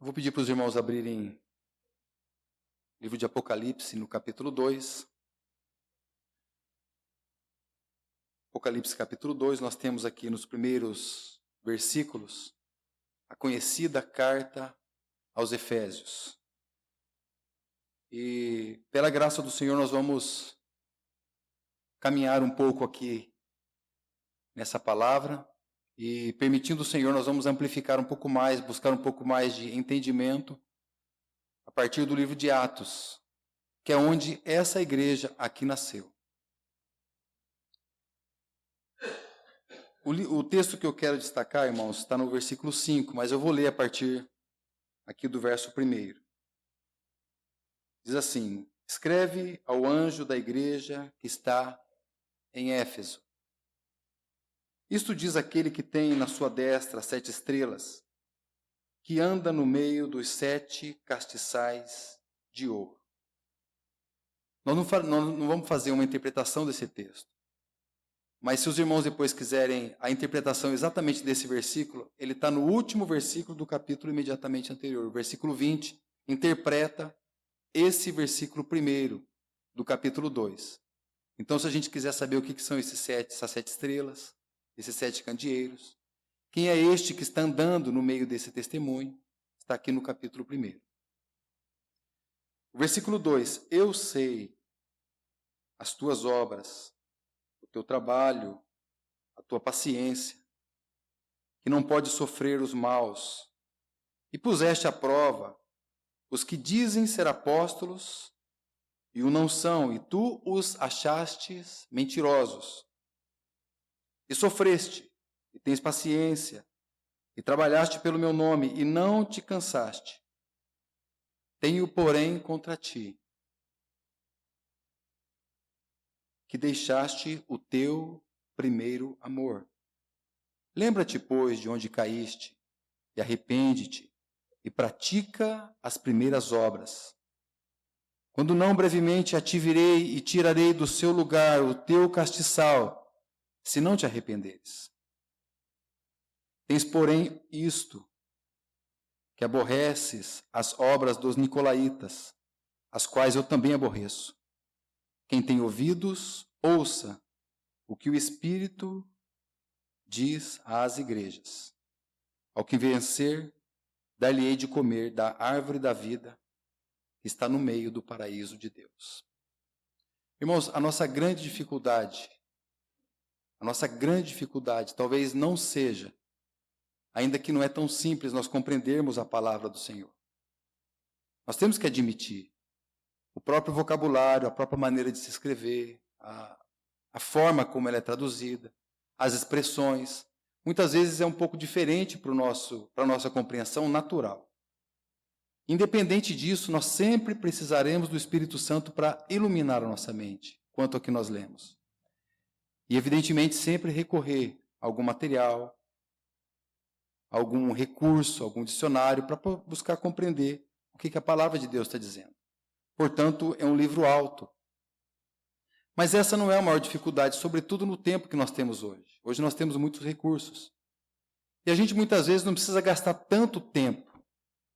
Eu vou pedir para os irmãos abrirem o livro de Apocalipse, no capítulo 2. Apocalipse, capítulo 2, nós temos aqui nos primeiros versículos a conhecida carta aos Efésios. E pela graça do Senhor nós vamos caminhar um pouco aqui nessa palavra e, permitindo o Senhor, nós vamos amplificar um pouco mais, buscar um pouco mais de entendimento a partir do livro de Atos, que é onde essa igreja aqui nasceu. O texto que eu quero destacar, irmãos, está no versículo 5, mas eu vou ler a partir aqui do verso 1. Diz assim: escreve ao anjo da igreja que está em Éfeso. Isto diz aquele que tem na sua destra 7 estrelas, que anda no meio dos 7 castiçais de ouro. Nós não vamos fazer uma interpretação desse texto. Mas se os irmãos depois quiserem a interpretação exatamente desse versículo, ele está no último versículo do capítulo imediatamente anterior. O versículo 20 interpreta esse versículo 1 do capítulo 2. Então, se a gente quiser saber o que são essas 7 estrelas, esses 7 candeeiros, quem é este que está andando no meio desse testemunho, está aqui no capítulo 1. O versículo 2: eu sei as tuas obras, o teu trabalho, a tua paciência, que não pode sofrer os maus, e puseste à prova os que dizem ser apóstolos e o não são, e tu os achastes mentirosos. E sofreste, e tens paciência, e trabalhaste pelo meu nome, e não te cansaste. Tenho, porém, contra ti, que deixaste o teu primeiro amor. Lembra-te, pois, de onde caíste, e arrepende-te, e pratica as primeiras obras. Quando não, brevemente a te virei e tirarei do seu lugar o teu castiçal, se não te arrependeres. Tens, porém, isto, que aborreces as obras dos nicolaítas, as quais eu também aborreço. Quem tem ouvidos, ouça o que o Espírito diz às igrejas. Ao que vencer, dar-lhe-ei de comer da árvore da vida, que está no meio do paraíso de Deus. Irmãos, a nossa grande dificuldade talvez não seja, ainda que não é tão simples nós compreendermos a palavra do Senhor. Nós temos que admitir o próprio vocabulário, a própria maneira de se escrever, a forma como ela é traduzida, as expressões, muitas vezes é um pouco diferente para a nossa compreensão natural. Independente disso, nós sempre precisaremos do Espírito Santo para iluminar a nossa mente quanto ao que nós lemos. E, evidentemente, sempre recorrer a algum material, algum recurso, algum dicionário, para buscar compreender o que a palavra de Deus está dizendo. Portanto, é um livro alto. Mas essa não é a maior dificuldade, sobretudo no tempo que nós temos hoje. Hoje nós temos muitos recursos. E a gente muitas vezes não precisa gastar tanto tempo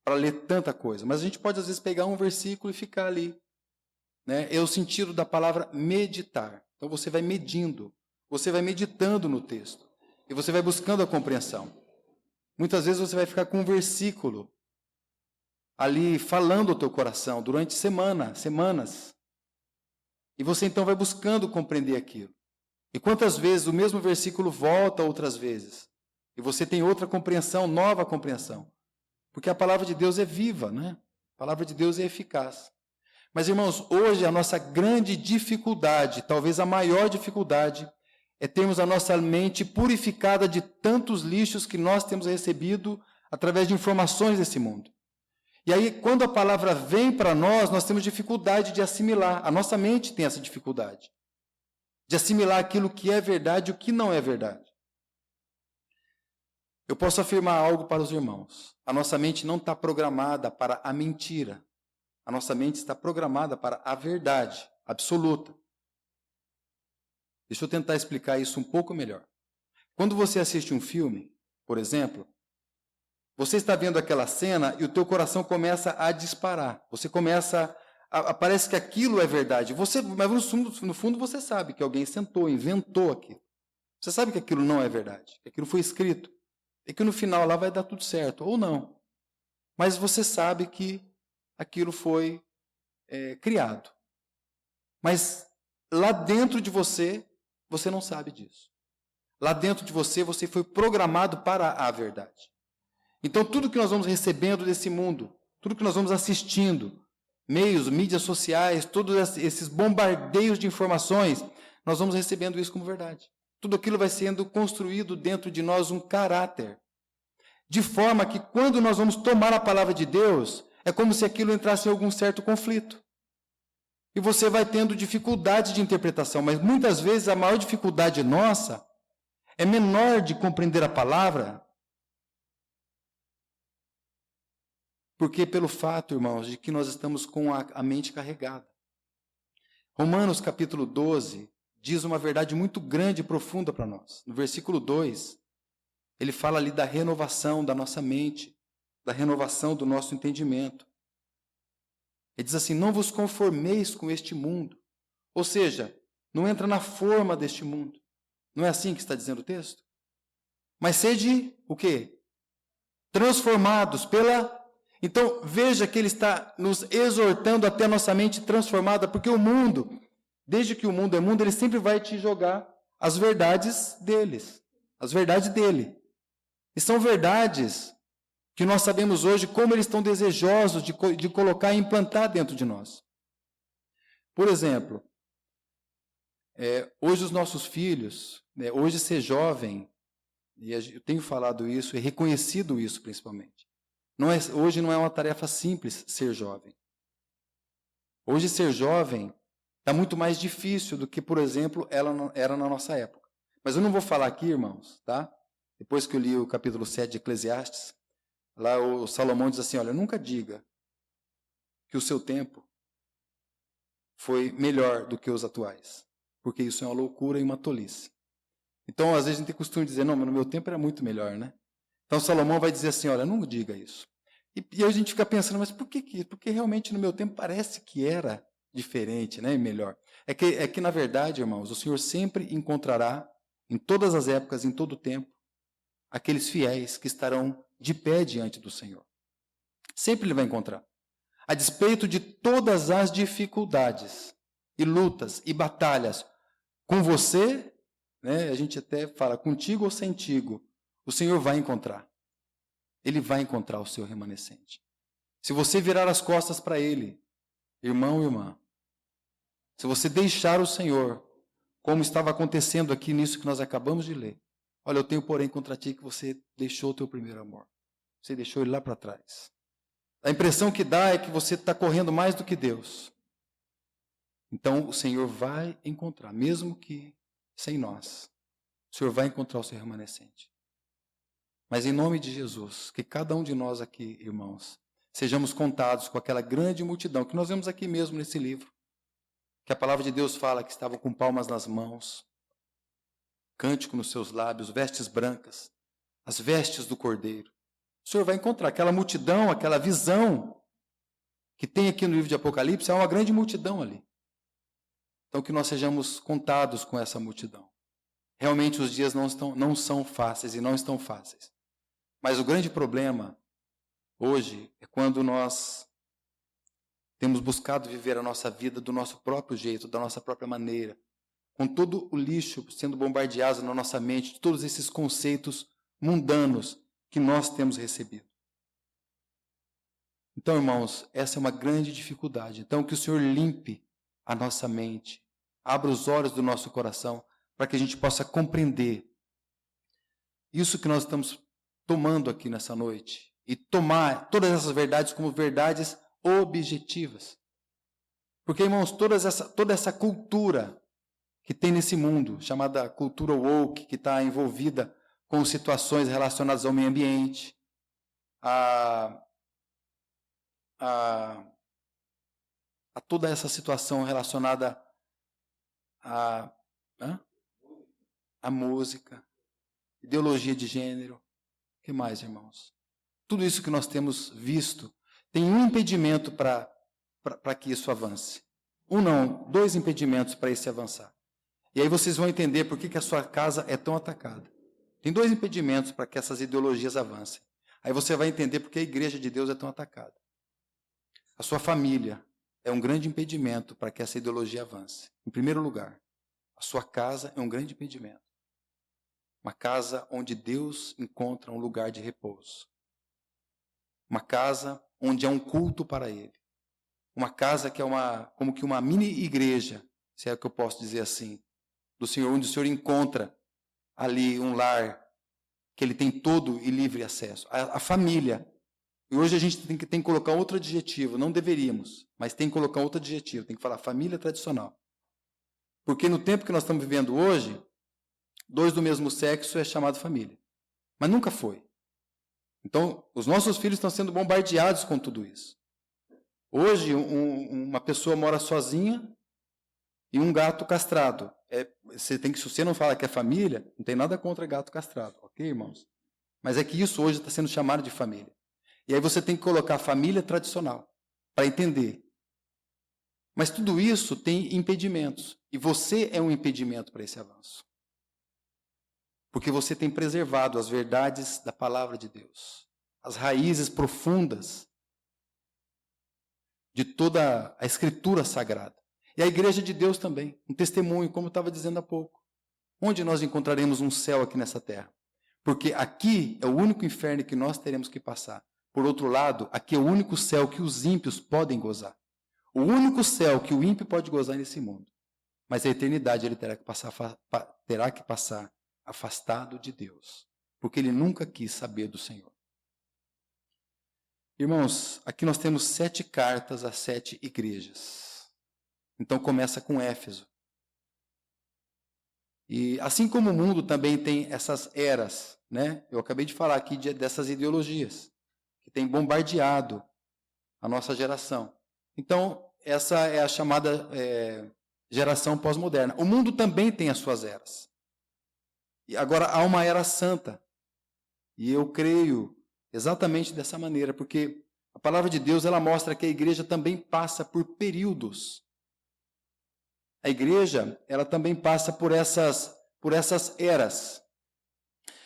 para ler tanta coisa, mas a gente pode às vezes pegar um versículo e ficar ali. Né? É o sentido da palavra meditar. Então você vai medindo, você vai meditando no texto e você vai buscando a compreensão. Muitas vezes você vai ficar com um versículo ali falando ao teu coração durante semanas. E você então vai buscando compreender aquilo. E quantas vezes o mesmo versículo volta outras vezes. E você tem outra compreensão, nova compreensão. Porque a palavra de Deus é viva, né? A palavra de Deus é eficaz. Mas, irmãos, hoje a nossa grande dificuldade, talvez a maior dificuldade, é termos a nossa mente purificada de tantos lixos que nós temos recebido através de informações desse mundo. E aí, quando a palavra vem para nós temos dificuldade de assimilar. A nossa mente tem essa dificuldade de assimilar aquilo que é verdade e o que não é verdade. Eu posso afirmar algo para os irmãos. A nossa mente não está programada para a mentira. A nossa mente está programada para a verdade absoluta. Deixa eu tentar explicar isso um pouco melhor. Quando você assiste um filme, por exemplo, Você está vendo aquela cena e o teu coração começa a disparar. Você começa parece que aquilo é verdade. Mas no fundo você sabe que alguém sentou, inventou aquilo. Você sabe que aquilo não é verdade, que aquilo foi escrito. E que no final lá vai dar tudo certo, ou não. Mas você sabe que aquilo foi criado. Mas lá dentro de você, você não sabe disso. Lá dentro de você, você foi programado para a verdade. Então, tudo que nós vamos recebendo desse mundo, tudo que nós vamos assistindo, meios, mídias sociais, todos esses bombardeios de informações, nós vamos recebendo isso como verdade. Tudo aquilo vai sendo construído dentro de nós um caráter. De forma que quando nós vamos tomar a palavra de Deus, é como se aquilo entrasse em algum certo conflito. E você vai tendo dificuldade de interpretação, mas muitas vezes a maior dificuldade nossa é menor de compreender a palavra, porque pelo fato, irmãos, de que nós estamos com a mente carregada. Romanos capítulo 12 diz uma verdade muito grande e profunda para nós. No versículo 2, ele fala ali da renovação da nossa mente, da renovação do nosso entendimento. Ele diz assim, não vos conformeis com este mundo. Ou seja, não entra na forma deste mundo. Não é assim que está dizendo o texto? Mas sede o quê? Transformados pela... Então, veja que ele está nos exortando até a nossa mente transformada, porque o mundo, desde que o mundo é mundo, ele sempre vai te jogar as verdades deles, as verdades dele. E são verdades que nós sabemos hoje como eles estão desejosos de colocar e implantar dentro de nós. Por exemplo, hoje os nossos filhos, hoje ser jovem, e eu tenho falado isso e reconhecido isso principalmente, hoje não é uma tarefa simples ser jovem. Hoje ser jovem está muito mais difícil do que, por exemplo, era na nossa época. Mas eu não vou falar aqui, irmãos, tá? Depois que eu li o capítulo 7 de Eclesiastes, lá o Salomão diz assim, olha, nunca diga que o seu tempo foi melhor do que os atuais, porque isso é uma loucura e uma tolice. Então, às vezes a gente tem costume de dizer, não, mas no meu tempo era muito melhor, né? Então, Salomão vai dizer assim, olha, não diga isso. E a gente fica pensando, mas por que isso? Porque realmente no meu tempo parece que era diferente, né, e melhor. É que, na verdade, irmãos, o Senhor sempre encontrará, em todas as épocas, em todo o tempo, aqueles fiéis que estarão de pé diante do Senhor. Sempre Ele vai encontrar. A despeito de todas as dificuldades, e lutas, e batalhas, com você, né, a gente até fala, contigo ou sentigo, o Senhor vai encontrar. Ele vai encontrar o seu remanescente. Se você virar as costas para Ele, irmão e irmã, se você deixar o Senhor, como estava acontecendo aqui nisso que nós acabamos de ler, olha, eu tenho porém contra ti que você deixou o teu primeiro amor. Você deixou ele lá para trás. A impressão que dá é que você está correndo mais do que Deus. Então o Senhor vai encontrar, mesmo que sem nós, o Senhor vai encontrar o seu remanescente. Mas em nome de Jesus, que cada um de nós aqui, irmãos, sejamos contados com aquela grande multidão que nós vemos aqui mesmo nesse livro, que a palavra de Deus fala que estavam com palmas nas mãos, cântico nos seus lábios, vestes brancas, as vestes do Cordeiro. O Senhor vai encontrar aquela multidão, aquela visão que tem aqui no livro de Apocalipse, é uma grande multidão ali. Então que nós sejamos contados com essa multidão. Realmente os dias não são fáceis e não estão fáceis. Mas o grande problema hoje é quando nós temos buscado viver a nossa vida do nosso próprio jeito, da nossa própria maneira, com todo o lixo sendo bombardeado na nossa mente, de todos esses conceitos mundanos que nós temos recebido. Então, irmãos, essa é uma grande dificuldade. Então, que o Senhor limpe a nossa mente, abra os olhos do nosso coração, para que a gente possa compreender isso que nós estamos tomando aqui nessa noite e tomar todas essas verdades como verdades objetivas. Porque, irmãos, toda essa cultura que tem nesse mundo, chamada cultura woke, que está envolvida com situações relacionadas ao meio ambiente, a toda essa situação relacionada à música, ideologia de gênero. O que mais, irmãos? tudo isso que nós temos visto, tem um impedimento para que isso avance. Um não, dois impedimentos para esse avançar. E aí vocês vão entender por que a sua casa é tão atacada. Tem dois impedimentos para que essas ideologias avancem. Aí você vai entender por que a igreja de Deus é tão atacada. A sua família é um grande impedimento para que essa ideologia avance. Em primeiro lugar, a sua casa é um grande impedimento. Uma casa onde Deus encontra um lugar de repouso. Uma casa onde há um culto para Ele. Uma casa que é como que uma mini igreja, se é que eu posso dizer assim, do Senhor, onde o Senhor encontra ali um lar que Ele tem todo e livre acesso. A família. E hoje a gente tem que colocar outro adjetivo, não deveríamos, mas tem que colocar outro adjetivo, tem que falar família tradicional. Porque no tempo que nós estamos vivendo hoje, dois do mesmo sexo é chamado família. Mas nunca foi. Então, os nossos filhos estão sendo bombardeados com tudo isso. Hoje, uma pessoa mora sozinha e um gato castrado. Se você não fala que é família, não tem nada contra gato castrado, ok, irmãos? Mas é que isso hoje está sendo chamado de família. E aí você tem que colocar família tradicional, para entender. Mas tudo isso tem impedimentos. E você é um impedimento para esse avanço. Porque você tem preservado as verdades da palavra de Deus. As raízes profundas de toda a Escritura Sagrada. E a igreja de Deus também, um testemunho, como eu estava dizendo há pouco. Onde nós encontraremos um céu aqui nessa terra? Porque aqui é o único inferno que nós teremos que passar. Por outro lado, aqui é o único céu que os ímpios podem gozar. O único céu que o ímpio pode gozar nesse mundo. Mas a eternidade ele terá que passar afastado de Deus. Porque ele nunca quis saber do Senhor. Irmãos, aqui nós temos 7 cartas a 7 igrejas. Então começa com Éfeso. E assim como o mundo também tem essas eras, né? Eu acabei de falar aqui dessas ideologias que tem bombardeado a nossa geração. Então, essa é a chamada geração pós-moderna. O mundo também tem as suas eras. E agora, há uma era santa. E eu creio exatamente dessa maneira, porque a palavra de Deus ela mostra que a igreja também passa por períodos. A igreja ela também passa por essas eras.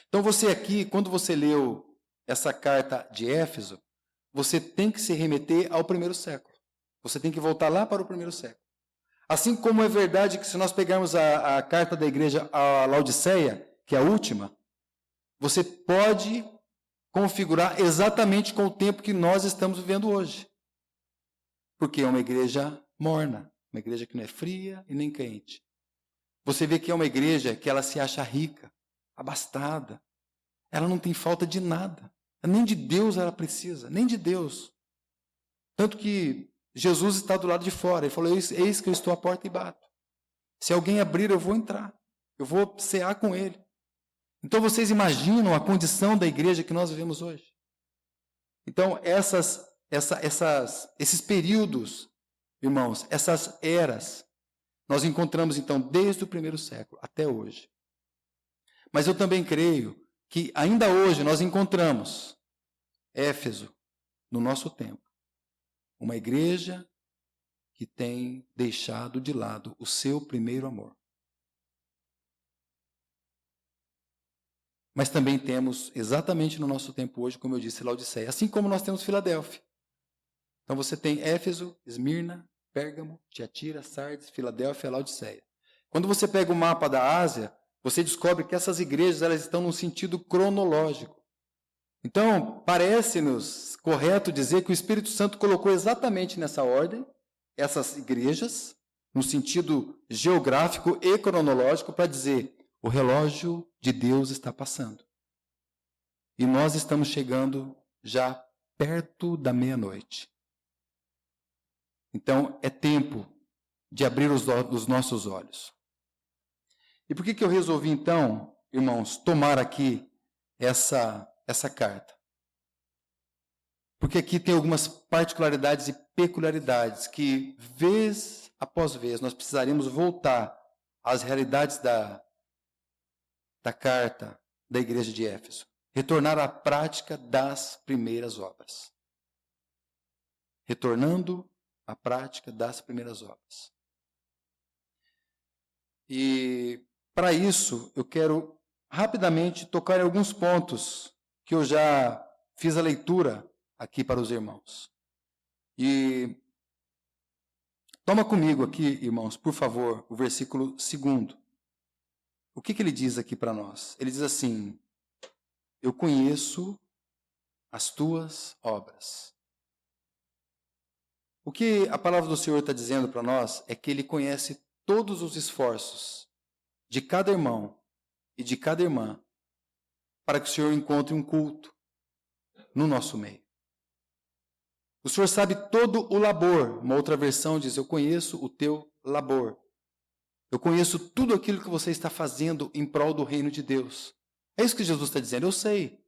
Então, você aqui, quando você leu essa carta de Éfeso, você tem que se remeter ao primeiro século. Você tem que voltar lá para o primeiro século. Assim como é verdade que se nós pegarmos a carta da igreja a Laodiceia, que é a última, você pode configurar exatamente com o tempo que nós estamos vivendo hoje. Porque é uma igreja morna, uma igreja que não é fria e nem quente. Você vê que é uma igreja que ela se acha rica, abastada. Ela não tem falta de nada. Nem de Deus ela precisa, nem de Deus. Tanto que Jesus está do lado de fora. Ele falou, eis que eu estou à porta e bato. Se alguém abrir, eu vou entrar. Eu vou cear com ele. Então, vocês imaginam a condição da igreja que nós vivemos hoje? Então, esses períodos, irmãos, essas eras, nós encontramos, então, desde o primeiro século até hoje. Mas eu também creio que ainda hoje nós encontramos Éfeso, no nosso tempo, uma igreja que tem deixado de lado o seu primeiro amor. Mas também temos, exatamente no nosso tempo hoje, como eu disse, Laodiceia, assim como nós temos Filadélfia. Então você tem Éfeso, Esmirna, Pérgamo, Tiatira, Sardes, Filadélfia e Laodiceia. Quando você pega o mapa da Ásia, você descobre que essas igrejas elas estão num sentido cronológico. Então, parece-nos correto dizer que o Espírito Santo colocou exatamente nessa ordem essas igrejas, no sentido geográfico e cronológico, para dizer, o relógio de Deus está passando. E nós estamos chegando já perto da meia-noite. Então, é tempo de abrir os nossos olhos. E por que eu resolvi, então, irmãos, tomar aqui essa carta? Porque aqui tem algumas particularidades e peculiaridades que, vez após vez, nós precisaremos voltar às realidades da carta da igreja de Éfeso. retornar à prática das primeiras obras. Retornando à prática das primeiras obras. E para isso, eu quero rapidamente tocar em alguns pontos que eu já fiz a leitura aqui para os irmãos. E toma comigo aqui, irmãos, por favor, o versículo 2. O que ele diz aqui para nós? Ele diz assim: eu conheço as tuas obras. O que a palavra do Senhor está dizendo para nós é que Ele conhece todos os esforços de cada irmão e de cada irmã para que o Senhor encontre um culto no nosso meio. O Senhor sabe todo o labor. Uma outra versão diz: eu conheço o teu labor. Eu conheço tudo aquilo que você está fazendo em prol do reino de Deus. É isso que Jesus está dizendo. Eu sei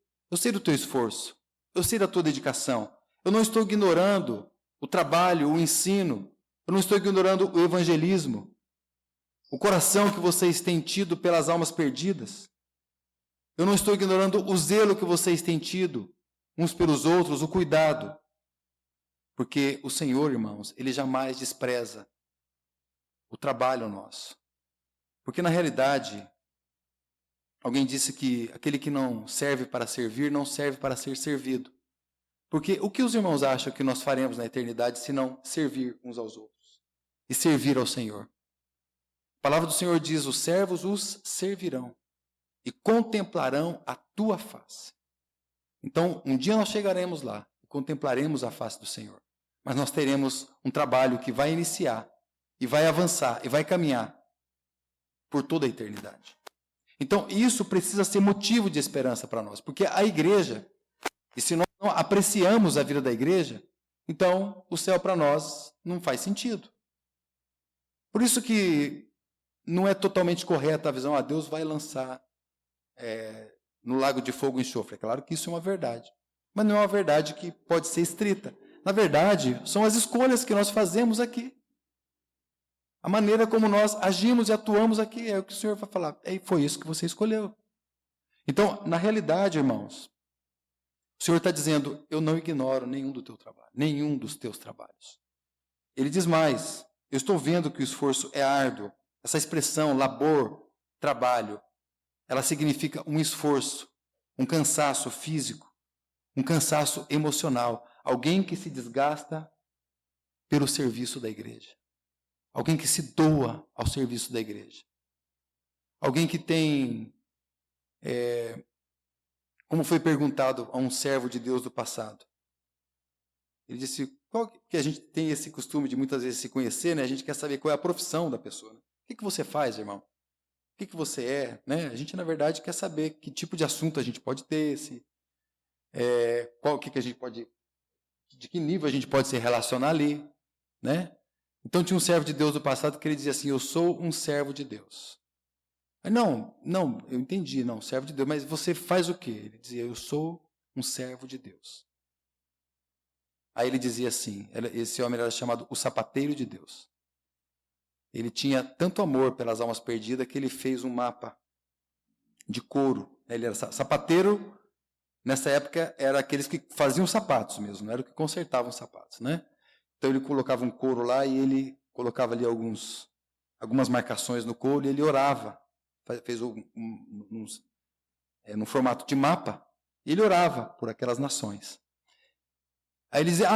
do teu esforço. Eu sei da tua dedicação. Eu não estou ignorando o trabalho, o ensino. Eu não estou ignorando o evangelismo. O coração que vocês têm tido pelas almas perdidas. Eu não estou ignorando o zelo que vocês têm tido uns pelos outros, o cuidado. Porque o Senhor, irmãos, Ele jamais despreza o trabalho nosso. Porque na realidade, alguém disse que aquele que não serve para servir, não serve para ser servido. Porque o que os irmãos acham que nós faremos na eternidade se não servir uns aos outros? E servir ao Senhor. A palavra do Senhor diz: os servos os servirão e contemplarão a tua face. Então, um dia nós chegaremos lá e contemplaremos a face do Senhor. Mas nós teremos um trabalho que vai iniciar, e vai avançar, e vai caminhar por toda a eternidade. Então, isso precisa ser motivo de esperança para nós. Porque a igreja, e se nós não apreciamos a vida da igreja, então o céu para nós não faz sentido. Por isso que não é totalmente correta a visão: Deus vai lançar no lago de fogo e enxofre. É claro que isso é uma verdade. Mas não é uma verdade que pode ser estrita. Na verdade, são as escolhas que nós fazemos aqui. A maneira como nós agimos e atuamos aqui é o que o Senhor vai falar. Foi isso que você escolheu. Então, na realidade, irmãos, o Senhor está dizendo: eu não ignoro nenhum do teu trabalho, nenhum dos teus trabalhos. Ele diz mais: eu estou vendo que o esforço é árduo. Essa expressão, labor, trabalho, ela significa um esforço, um cansaço físico, um cansaço emocional. Alguém que se desgasta pelo serviço da igreja. Alguém que se doa ao serviço da igreja. Alguém que tem, como foi perguntado a um servo de Deus do passado. Ele disse: qual que a gente tem esse costume de muitas vezes se conhecer, né? A gente quer saber qual é a profissão da pessoa. Né? O que você faz, irmão? O que você é? Né? A gente, na verdade, quer saber que tipo de assunto a gente pode ter, que a gente pode, de que nível a gente pode se relacionar ali, né? Então tinha um servo de Deus do passado que ele dizia assim: eu sou um servo de Deus. Não, eu entendi, não, servo de Deus, mas você faz o quê? Ele dizia: eu sou um servo de Deus. Aí ele dizia assim, esse homem era chamado o sapateiro de Deus. Ele tinha tanto amor pelas almas perdidas que ele fez um mapa de couro. Ele era sapateiro, nessa época, era aqueles que faziam sapatos mesmo, não era o que consertavam sapatos, né? Então ele colocava um couro lá e ele colocava ali algumas marcações no couro e ele orava. Fez no formato de mapa, e ele orava por aquelas nações. Aí ele dizia: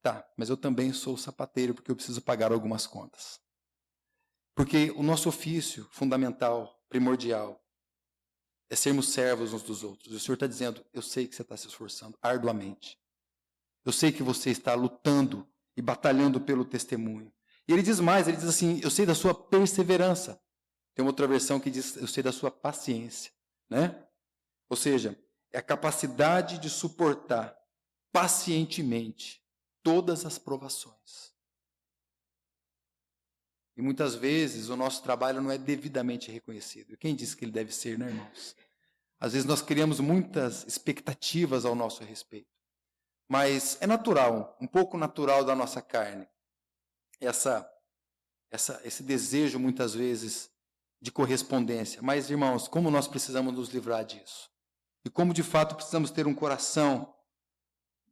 tá, mas eu também sou sapateiro porque eu preciso pagar algumas contas. Porque o nosso ofício fundamental, primordial, é sermos servos uns dos outros. E o Senhor está dizendo: eu sei que você está se esforçando arduamente. Eu sei que você está lutando e batalhando pelo testemunho. E ele diz mais, ele diz assim: eu sei da sua perseverança. Tem uma outra versão que diz: eu sei da sua paciência. Né? Ou seja, é a capacidade de suportar pacientemente todas as provações. E muitas vezes o nosso trabalho não é devidamente reconhecido. E quem disse que ele deve ser, né, irmãos? Às vezes nós criamos muitas expectativas ao nosso respeito. Mas é natural, um pouco natural da nossa carne, esse desejo muitas vezes de correspondência. Mas, irmãos, como nós precisamos nos livrar disso? e como de fato precisamos ter um coração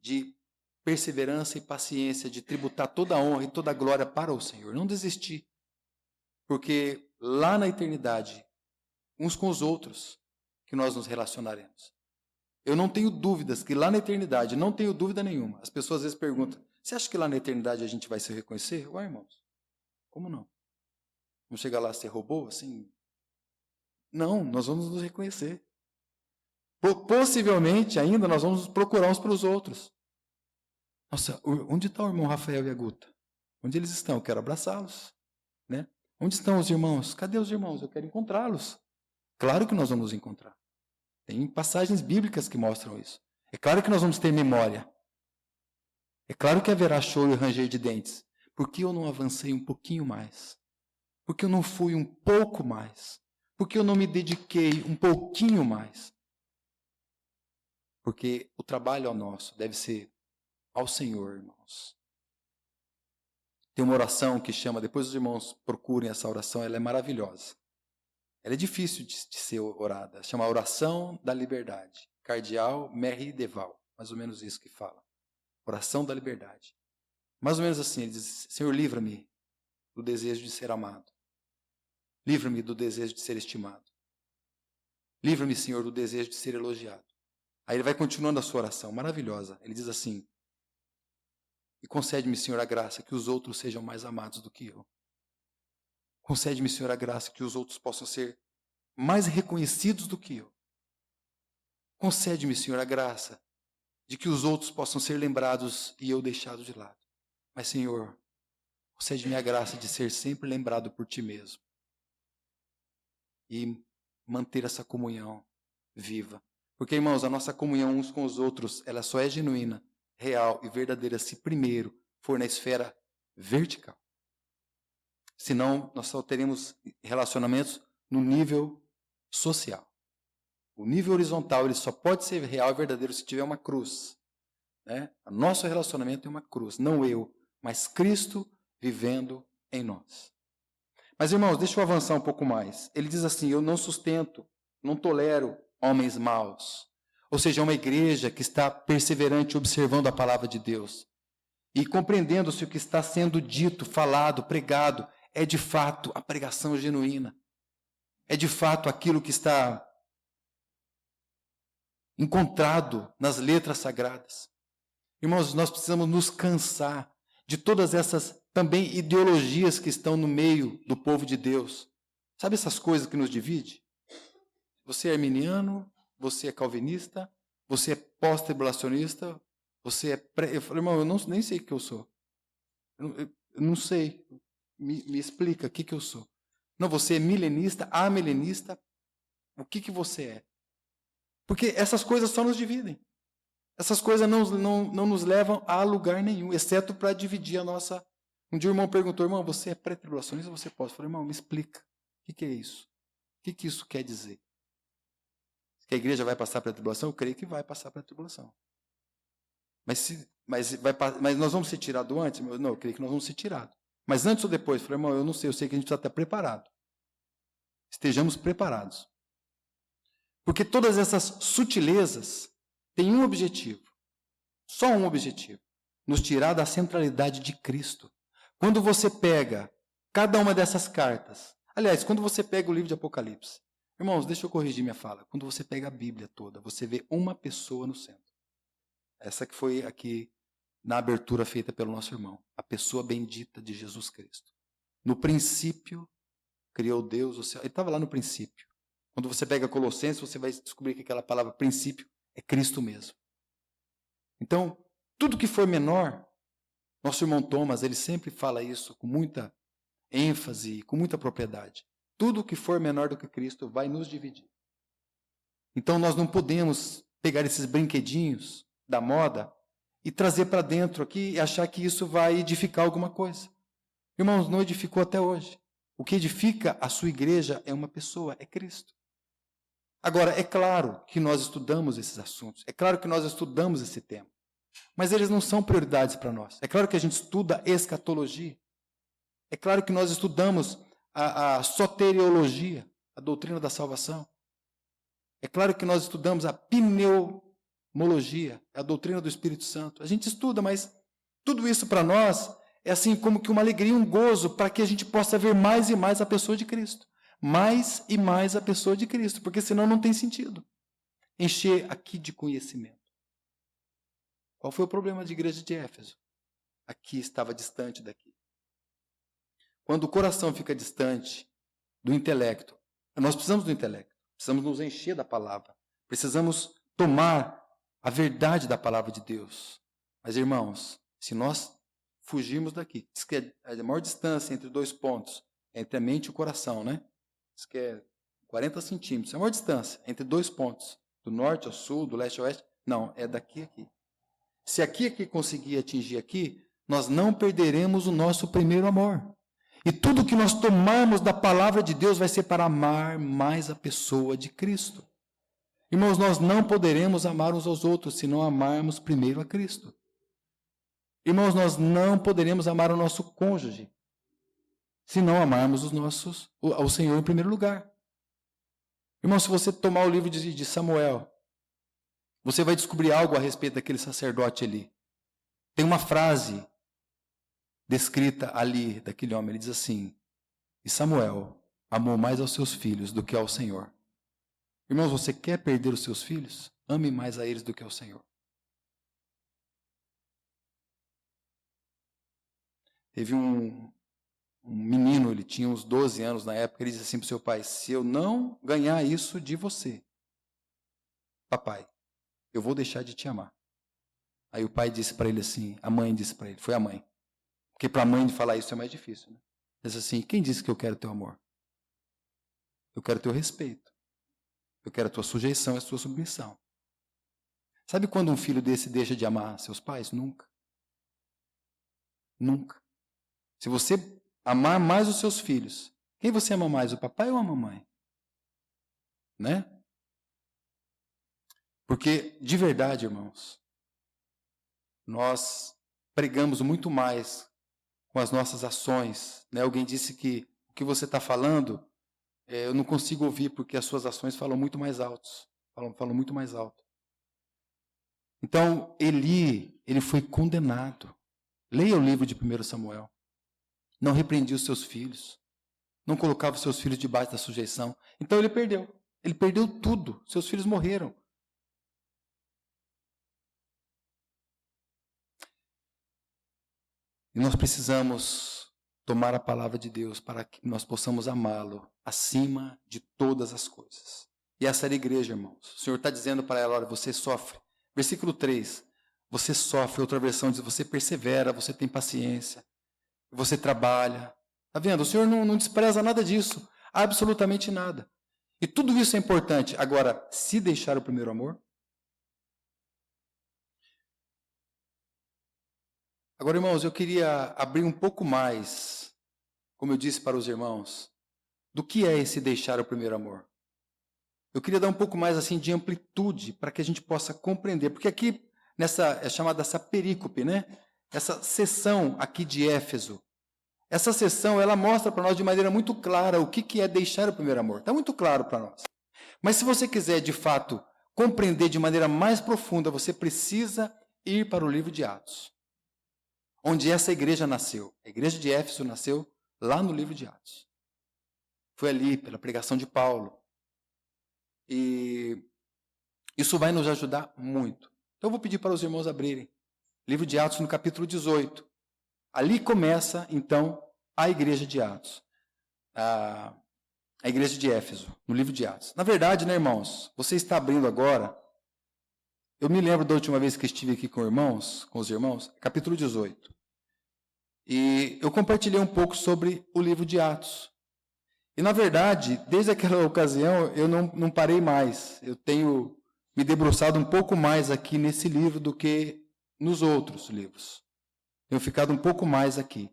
de perseverança e paciência, de tributar toda a honra e toda a glória para o Senhor. Não desistir, porque lá na eternidade, uns com os outros, que nós nos relacionaremos. Eu não tenho dúvidas que lá na eternidade, não tenho dúvida nenhuma. As pessoas às vezes perguntam, você acha que lá na eternidade a gente vai se reconhecer? Ué, irmãos, como não? Vamos chegar lá, você roubou? Assim? Não, nós vamos nos reconhecer. Possivelmente ainda nós vamos procurar uns para os outros. Nossa, onde está o irmão Rafael e a Guta? Onde eles estão? Eu quero abraçá-los. Né? Onde estão os irmãos? Cadê os irmãos? Eu quero encontrá-los. Claro que nós vamos nos encontrar. Tem passagens bíblicas que mostram isso. É claro que nós vamos ter memória. É claro que haverá choro e ranger de dentes. Por que eu não avancei um pouquinho mais? Por que eu não fui um pouco mais? Por que eu não me dediquei um pouquinho mais? Porque o trabalho ao nosso deve ser ao Senhor, irmãos. Tem uma oração que chama, depois os irmãos procurem essa oração, ela é maravilhosa. Ela é difícil de ser orada. Chama Oração da Liberdade. Cardeal Merri Deval. Mais ou menos isso que fala. Oração da Liberdade. Mais ou menos assim, ele diz, Senhor, livra-me do desejo de ser amado. Livra-me do desejo de ser estimado. Livra-me, Senhor, do desejo de ser elogiado. Aí ele vai continuando a sua oração, maravilhosa. Ele diz assim, e concede-me, Senhor, a graça que os outros sejam mais amados do que eu. Concede-me, Senhor, a graça que os outros possam ser mais reconhecidos do que eu. Concede-me, Senhor, a graça de que os outros possam ser lembrados e eu deixado de lado. Mas, Senhor, concede-me a graça de ser sempre lembrado por Ti mesmo. E manter essa comunhão viva. Porque, irmãos, a nossa comunhão uns com os outros, ela só é genuína, real e verdadeira se primeiro for na esfera vertical. Senão, nós só teremos relacionamentos no nível social. O nível horizontal ele só pode ser real e verdadeiro se tiver uma cruz. Né? O nosso relacionamento é uma cruz, não eu, mas Cristo vivendo em nós. Mas, irmãos, deixa eu avançar um pouco mais. Ele diz assim, eu não sustento, não tolero homens maus. Ou seja, uma igreja que está perseverante observando a palavra de Deus e compreendendo se o que está sendo dito, falado, pregado, é de fato a pregação genuína. É de fato aquilo que está encontrado nas letras sagradas. Irmãos, nós precisamos nos cansar de todas essas também ideologias que estão no meio do povo de Deus. Sabe essas coisas que nos dividem? Você é arminiano, você é calvinista, você é pós-tribulacionista, você é pré... Eu falei, irmão, eu nem sei o que eu sou. Eu não sei. Me explica o que eu sou. Não, você é milenista, amilenista. O que você é? Porque essas coisas só nos dividem. Essas coisas não nos levam a lugar nenhum, exceto para dividir a nossa... Um dia o irmão perguntou, irmão, você é pré-tribulacionista ou você pode? Eu falei, irmão, me explica. O que é isso? O que isso quer dizer? Que a igreja vai passar pela tribulação? Eu creio que vai passar pela tribulação. Mas nós vamos ser tirados antes? Não, eu creio que nós vamos ser tirados. Mas antes ou depois? Eu falei, irmão, eu não sei, eu sei que a gente precisa estar preparado. Estejamos preparados. Porque todas essas sutilezas têm um objetivo. Só um objetivo. Nos tirar da centralidade de Cristo. Quando você pega cada uma dessas cartas, aliás, quando você pega o livro de Apocalipse, irmãos, deixa eu corrigir minha fala. Quando você pega a Bíblia toda, você vê uma pessoa no centro. Essa que foi aqui na abertura feita pelo nosso irmão. A pessoa bendita de Jesus Cristo. No princípio, criou Deus o céu. Ele estava lá no princípio. Quando você pega Colossenses, você vai descobrir que aquela palavra princípio é Cristo mesmo. Então, tudo que for menor, nosso irmão Thomas, ele sempre fala isso com muita ênfase, com muita propriedade. Tudo que for menor do que Cristo vai nos dividir. Então, nós não podemos pegar esses brinquedinhos da moda e trazer para dentro aqui e achar que isso vai edificar alguma coisa. Irmãos, não edificou até hoje. O que edifica a sua igreja é uma pessoa, é Cristo. Agora, é claro que nós estudamos esses assuntos, é claro que nós estudamos esse tema, mas eles não são prioridades para nós. É claro que a gente estuda escatologia, é claro que nós estudamos a soteriologia, a doutrina da salvação. É claro que nós estudamos a pneumologia, a doutrina do Espírito Santo. A gente estuda, mas tudo isso para nós é assim como que uma alegria, um gozo, para que a gente possa ver mais e mais a pessoa de Cristo. Mais e mais a pessoa de Cristo, porque senão não tem sentido encher aqui de conhecimento. Qual foi o problema da igreja de Éfeso? Aqui estava distante daqui. Quando o coração fica distante do intelecto, nós precisamos do intelecto, precisamos nos encher da palavra, precisamos tomar a verdade da palavra de Deus. Mas, irmãos, se nós fugirmos daqui, diz que a maior distância entre dois pontos é entre a mente e o coração, né? Diz que é 40 centímetros, é a maior distância entre dois pontos, do norte ao sul, do leste ao oeste. Não, é daqui a aqui. Se aqui conseguir atingir aqui, nós não perderemos o nosso primeiro amor. E tudo que nós tomarmos da palavra de Deus vai ser para amar mais a pessoa de Cristo. Irmãos, nós não poderemos amar uns aos outros se não amarmos primeiro a Cristo. Irmãos, nós não poderemos amar o nosso cônjuge se não amarmos ao Senhor em primeiro lugar. Irmão, se você tomar o livro de Samuel, você vai descobrir algo a respeito daquele sacerdote ali. Tem uma frase descrita ali daquele homem. Ele diz assim: e Samuel amou mais aos seus filhos do que ao Senhor. Irmãos, você quer perder os seus filhos? Ame mais a eles do que ao Senhor. Teve um menino, ele tinha uns 12 anos na época, ele disse assim para o seu pai: se eu não ganhar isso de você, papai, eu vou deixar de te amar. Aí o pai disse para ele assim, a mãe disse para ele, foi a mãe, porque para a mãe falar isso é mais difícil, né? Diz assim: quem disse que eu quero teu amor? Eu quero teu respeito, eu quero a tua sujeição e a sua submissão. Sabe quando um filho desse deixa de amar seus pais? Nunca. Nunca. Se você amar mais os seus filhos, quem você ama mais, o papai ou a mamãe? Né? Porque, de verdade, irmãos, nós pregamos muito mais com as nossas ações. Né? Alguém disse que o que você está falando, eu não consigo ouvir porque as suas ações falam muito mais altos. Falam muito mais alto. Então, ele foi condenado. Leia o livro de 1 Samuel. Não repreendia os seus filhos. Não colocava os seus filhos debaixo da sujeição. Então ele perdeu. Ele perdeu tudo. Seus filhos morreram. E nós precisamos tomar a palavra de Deus para que nós possamos amá-lo acima de todas as coisas. E essa era a igreja, irmãos. O Senhor está dizendo para ela: olha, você sofre. Versículo 3. Você sofre. Outra versão diz: você persevera, você tem paciência. Você trabalha. Está vendo? O Senhor não despreza nada disso. Absolutamente nada. E tudo isso é importante. Agora, se deixar o primeiro amor? Agora, irmãos, eu queria abrir um pouco mais, como eu disse para os irmãos, do que é esse deixar o primeiro amor. Eu queria dar um pouco mais assim de amplitude para que a gente possa compreender. Porque aqui, é chamada essa perícope, né? Essa seção aqui de Éfeso, essa seção, ela mostra para nós de maneira muito clara o que é deixar o primeiro amor. Está muito claro para nós. Mas se você quiser, de fato, compreender de maneira mais profunda, você precisa ir para o livro de Atos, onde essa igreja nasceu. A igreja de Éfeso nasceu lá no livro de Atos. Foi ali, pela pregação de Paulo. E isso vai nos ajudar muito. Então eu vou pedir para os irmãos abrirem. Livro de Atos, no capítulo 18. Ali começa, então, a igreja de Atos. A igreja de Éfeso, no livro de Atos. Na verdade, né, irmãos, você está abrindo agora. Eu me lembro da última vez que estive aqui com os irmãos, capítulo 18. E eu compartilhei um pouco sobre o livro de Atos. E, na verdade, desde aquela ocasião, eu não parei mais. Eu tenho me debruçado um pouco mais aqui nesse livro do que nos outros livros. Tenho ficado um pouco mais aqui.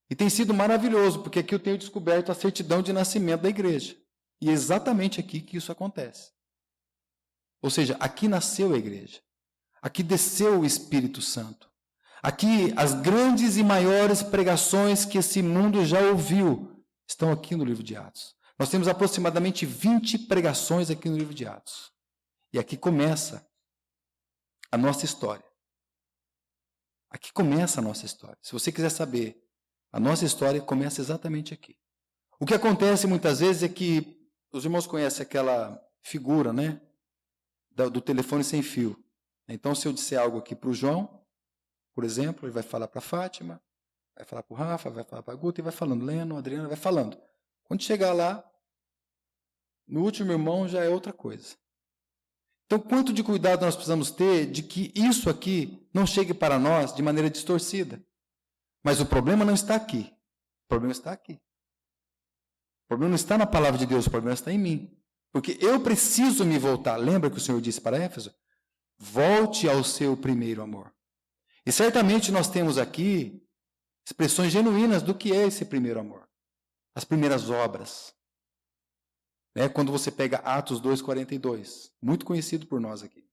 E tem sido maravilhoso, porque aqui eu tenho descoberto a certidão de nascimento da igreja. E é exatamente aqui que isso acontece. Ou seja, aqui nasceu a igreja. Aqui desceu o Espírito Santo. Aqui as grandes e maiores pregações que esse mundo já ouviu estão aqui no livro de Atos. Nós temos aproximadamente 20 pregações aqui no livro de Atos. E aqui começa a nossa história. Aqui começa a nossa história. Se você quiser saber, a nossa história começa exatamente aqui. O que acontece muitas vezes é que os irmãos conhecem aquela figura, né, do telefone sem fio. Então, se eu disser algo aqui para o João, por exemplo, ele vai falar para a Fátima, vai falar para o Rafa, vai falar para a Guta, e vai falando, Leno, Adriana, vai falando. Quando chegar lá, no último irmão já é outra coisa. Então, quanto de cuidado nós precisamos ter de que isso aqui não chegue para nós de maneira distorcida. Mas o problema não está aqui. O problema está aqui. O problema não está na palavra de Deus, o problema está em mim. Porque eu preciso me voltar. Lembra que o Senhor disse para Éfeso? Volte ao seu primeiro amor. E certamente nós temos aqui expressões genuínas do que é esse primeiro amor. As primeiras obras. Quando você pega Atos 2,42, muito conhecido por nós aqui.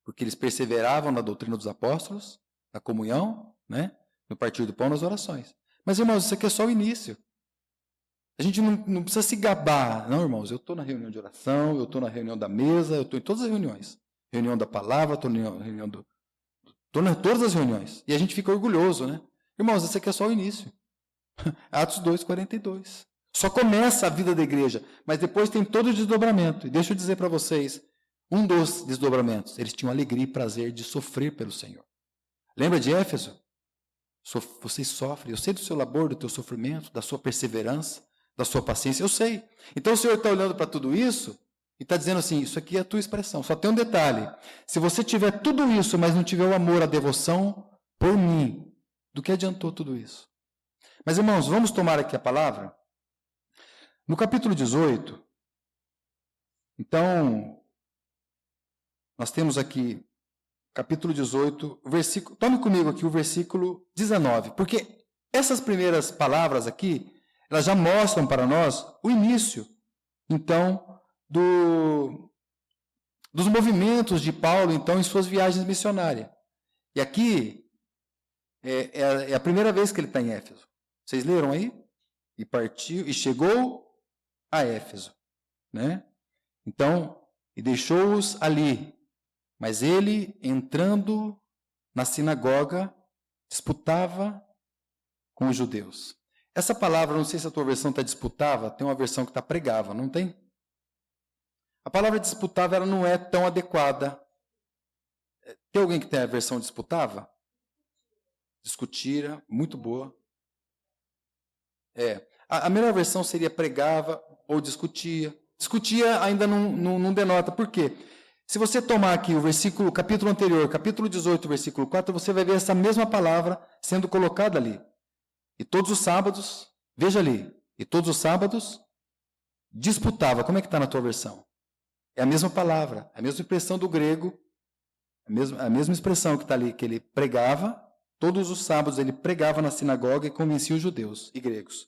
Porque eles perseveravam na doutrina dos apóstolos, na comunhão, no partir do pão, nas orações. Mas, irmãos, isso aqui é só o início. A gente não precisa se gabar. Não, irmãos, eu estou na reunião de oração, eu estou na reunião da mesa, eu estou em todas as reuniões. Reunião da palavra, estou na reunião estou em todas as reuniões. E a gente fica orgulhoso, né? Irmãos, isso aqui é só o início. Atos 2,42. Só começa a vida da igreja, mas depois tem todo o desdobramento. E deixa eu dizer para vocês, um dos desdobramentos, eles tinham alegria e prazer de sofrer pelo Senhor. Lembra de Éfeso? Vocês sofrem, eu sei do seu labor, do teu sofrimento, da sua perseverança, da sua paciência, eu sei. Então o Senhor está olhando para tudo isso e está dizendo assim, isso aqui é a tua expressão. Só tem um detalhe, se você tiver tudo isso, mas não tiver o amor, a devoção por mim, do que adiantou tudo isso? Mas irmãos, vamos tomar aqui a palavra? No capítulo 18, então, nós temos aqui, capítulo 18, versículo, tome comigo aqui o versículo 19, porque essas primeiras palavras aqui, elas já mostram para nós o início, então, dos movimentos de Paulo, então, em suas viagens missionárias. E aqui, é a primeira vez que ele está em Éfeso. Vocês leram aí? E partiu, e chegou a Éfeso, Então, e deixou-os ali, mas ele, entrando na sinagoga, disputava com os judeus. Essa palavra, não sei se a tua versão está disputava, tem uma versão que está pregava, não tem? A palavra disputava, ela não é tão adequada. Tem alguém que tem a versão disputava? Discutira, muito boa. A melhor versão seria pregava ou discutia. Discutia ainda não denota. Por quê? Se você tomar aqui o capítulo anterior, capítulo 18, versículo 4, você vai ver essa mesma palavra sendo colocada ali. E todos os sábados, veja ali, e todos os sábados disputava. Como é que está na tua versão? É a mesma palavra, a mesma expressão do grego, a mesma expressão que está ali, que ele pregava, todos os sábados ele pregava na sinagoga e convencia os judeus e gregos.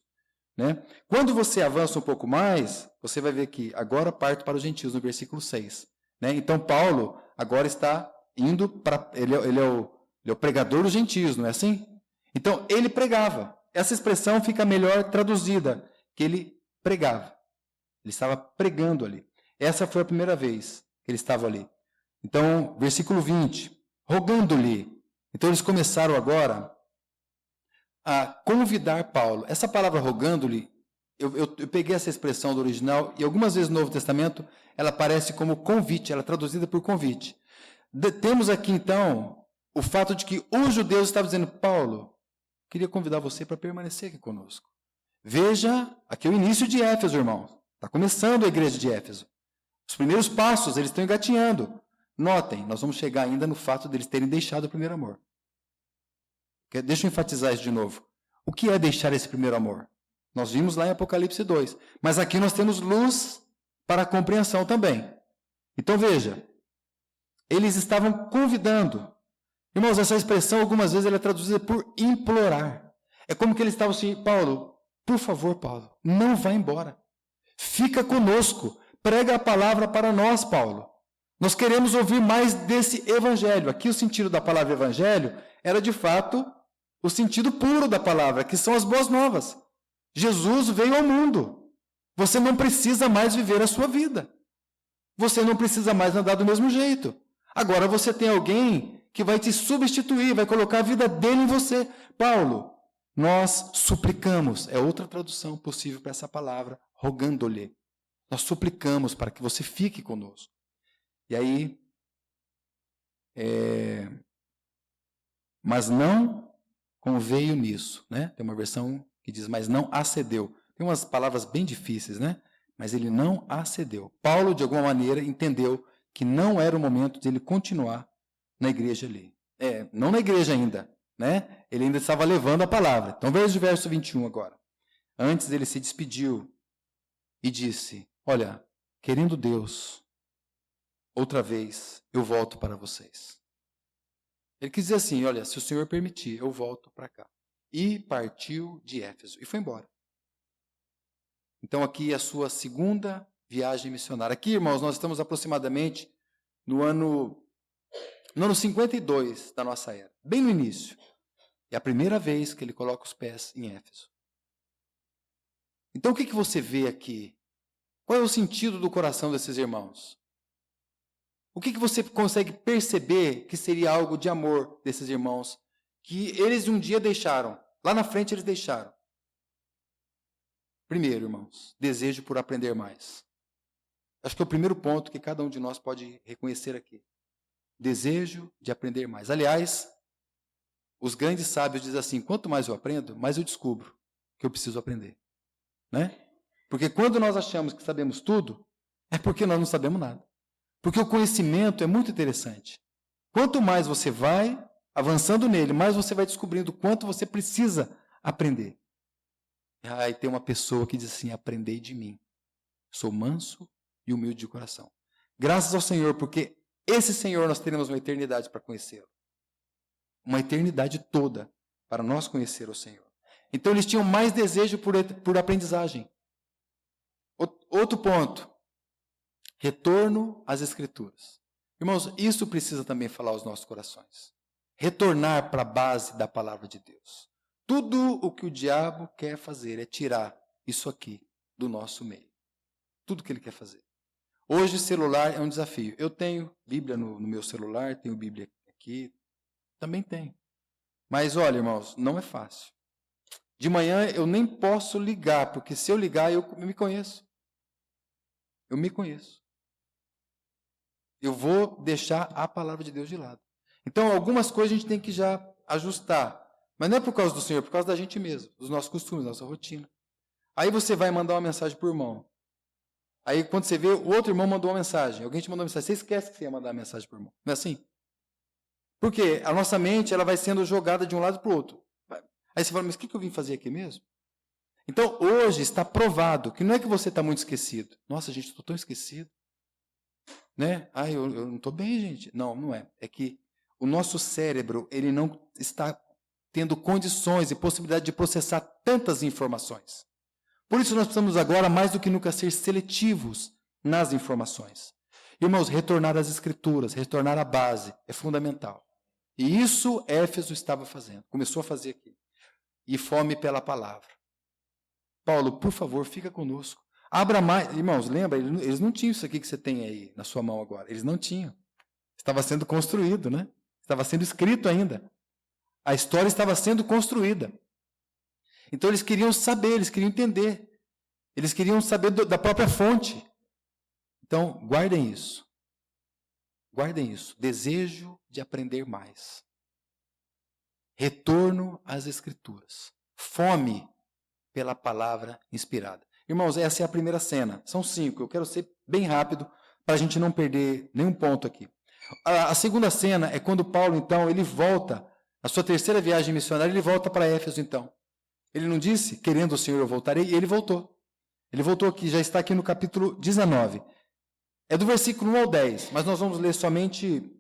Quando você avança um pouco mais, você vai ver que agora parto para os gentios, no versículo 6. Então, Paulo agora está indo para... Ele é o pregador dos gentios, não é assim? Então, ele pregava. Essa expressão fica melhor traduzida, que ele pregava. Ele estava pregando ali. Essa foi a primeira vez que ele estava ali. Então, versículo 20. Rogando-lhe. Então, eles começaram agora a convidar Paulo. Essa palavra rogando-lhe, eu peguei essa expressão do original, e algumas vezes no Novo Testamento, ela aparece como convite, ela é traduzida por convite. Temos aqui, então, o fato de que os judeus estavam dizendo, Paulo, queria convidar você para permanecer aqui conosco. Veja, aqui é o início de Éfeso, irmãos. Está começando a igreja de Éfeso. Os primeiros passos, eles estão engatinhando. Notem, nós vamos chegar ainda no fato deles terem deixado o primeiro amor. Deixa eu enfatizar isso de novo. O que é deixar esse primeiro amor? Nós vimos lá em Apocalipse 2. Mas aqui nós temos luz para a compreensão também. Então veja, eles estavam convidando. Irmãos, essa expressão algumas vezes ela é traduzida por implorar. É como que eles estavam assim, Paulo, por favor, Paulo, não vá embora. Fica conosco. Prega a palavra para nós, Paulo. Nós queremos ouvir mais desse evangelho. Aqui o sentido da palavra evangelho era de fato o sentido puro da palavra, que são as boas novas. Jesus veio ao mundo. Você não precisa mais viver a sua vida. Você não precisa mais andar do mesmo jeito. Agora você tem alguém que vai te substituir, vai colocar a vida dele em você. Paulo, nós suplicamos, é outra tradução possível para essa palavra, rogando-lhe. Nós suplicamos para que você fique conosco. E aí, mas não conveio nisso, né? Tem uma versão que diz, mas não acedeu. Tem umas palavras bem difíceis, né? Mas ele não acedeu. Paulo, de alguma maneira, entendeu que não era o momento de ele continuar na igreja ali. Não na igreja ainda, né? Ele ainda estava levando a palavra. Então, veja o verso 21 agora. Antes ele se despediu e disse, olha, querendo Deus, outra vez eu volto para vocês. Ele quis dizer assim, olha, se o Senhor permitir, eu volto para cá. E partiu de Éfeso e foi embora. Então, aqui é a sua segunda viagem missionária. Aqui, irmãos, nós estamos aproximadamente no ano 52 da nossa era, bem no início. É a primeira vez que ele coloca os pés em Éfeso. Então, o que você vê aqui? Qual é o sentido do coração desses irmãos? O que você consegue perceber que seria algo de amor desses irmãos, que eles um dia deixaram, lá na frente eles deixaram? Primeiro, irmãos, desejo por aprender mais. Acho que é o primeiro ponto que cada um de nós pode reconhecer aqui. Desejo de aprender mais. Aliás, os grandes sábios dizem assim, quanto mais eu aprendo, mais eu descubro que eu preciso aprender. Né? Porque quando nós achamos que sabemos tudo, é porque nós não sabemos nada. Porque o conhecimento é muito interessante. Quanto mais você vai avançando nele, mais você vai descobrindo o quanto você precisa aprender. E tem uma pessoa que diz assim, aprendei de mim. Sou manso e humilde de coração. Graças ao Senhor, porque esse Senhor nós teremos uma eternidade para conhecê-lo. Uma eternidade toda para nós conhecer o Senhor. Então eles tinham mais desejo por aprendizagem. Outro ponto. Retorno às Escrituras. Irmãos, isso precisa também falar aos nossos corações. Retornar para a base da palavra de Deus. Tudo o que o diabo quer fazer é tirar isso aqui do nosso meio. Tudo que ele quer fazer. Hoje, celular é um desafio. Eu tenho Bíblia no meu celular, tenho Bíblia aqui, também tenho. Mas, olha, irmãos, não é fácil. De manhã eu nem posso ligar, porque se eu ligar, eu me conheço. Eu me conheço. Eu vou deixar a palavra de Deus de lado. Então, algumas coisas a gente tem que já ajustar. Mas não é por causa do Senhor, é por causa da gente mesmo, dos nossos costumes, da nossa rotina. Aí você vai mandar uma mensagem para o irmão. Aí, quando você vê, o outro irmão mandou uma mensagem. Alguém te mandou uma mensagem. Você esquece que você ia mandar uma mensagem para o irmão. Não é assim? Porque a nossa mente ela vai sendo jogada de um lado para o outro. Aí você fala, mas o que eu vim fazer aqui mesmo? Então, hoje está provado que não é que você está muito esquecido. Nossa, gente, estou tão esquecido. Né? Eu não estou bem, gente. Não, não é. É que o nosso cérebro ele não está tendo condições e possibilidade de processar tantas informações. Por isso nós precisamos agora, mais do que nunca, ser seletivos nas informações. Irmãos, retornar às Escrituras, retornar à base, é fundamental. E isso Éfeso estava fazendo, começou a fazer aqui. E fome pela palavra. Paulo, por favor, fica conosco. Abra mais. Irmãos, lembra, eles não tinham isso aqui que você tem aí na sua mão agora. Eles não tinham. Estava sendo construído, né? Estava sendo escrito ainda. A história estava sendo construída. Então eles queriam saber, eles queriam entender. Eles queriam saber da própria fonte. Então, guardem isso. Guardem isso. Desejo de aprender mais. Retorno às Escrituras. Fome pela palavra inspirada. Irmãos, essa é a primeira cena. São 5. Eu quero ser bem rápido para a gente não perder nenhum ponto aqui. A segunda cena é quando Paulo, então, ele volta. A sua terceira viagem missionária, ele volta para Éfeso, então. Ele não disse, querendo o Senhor eu voltarei, e ele voltou. Ele voltou aqui, já está aqui no capítulo 19. É do versículo 1 ao 10, mas nós vamos ler somente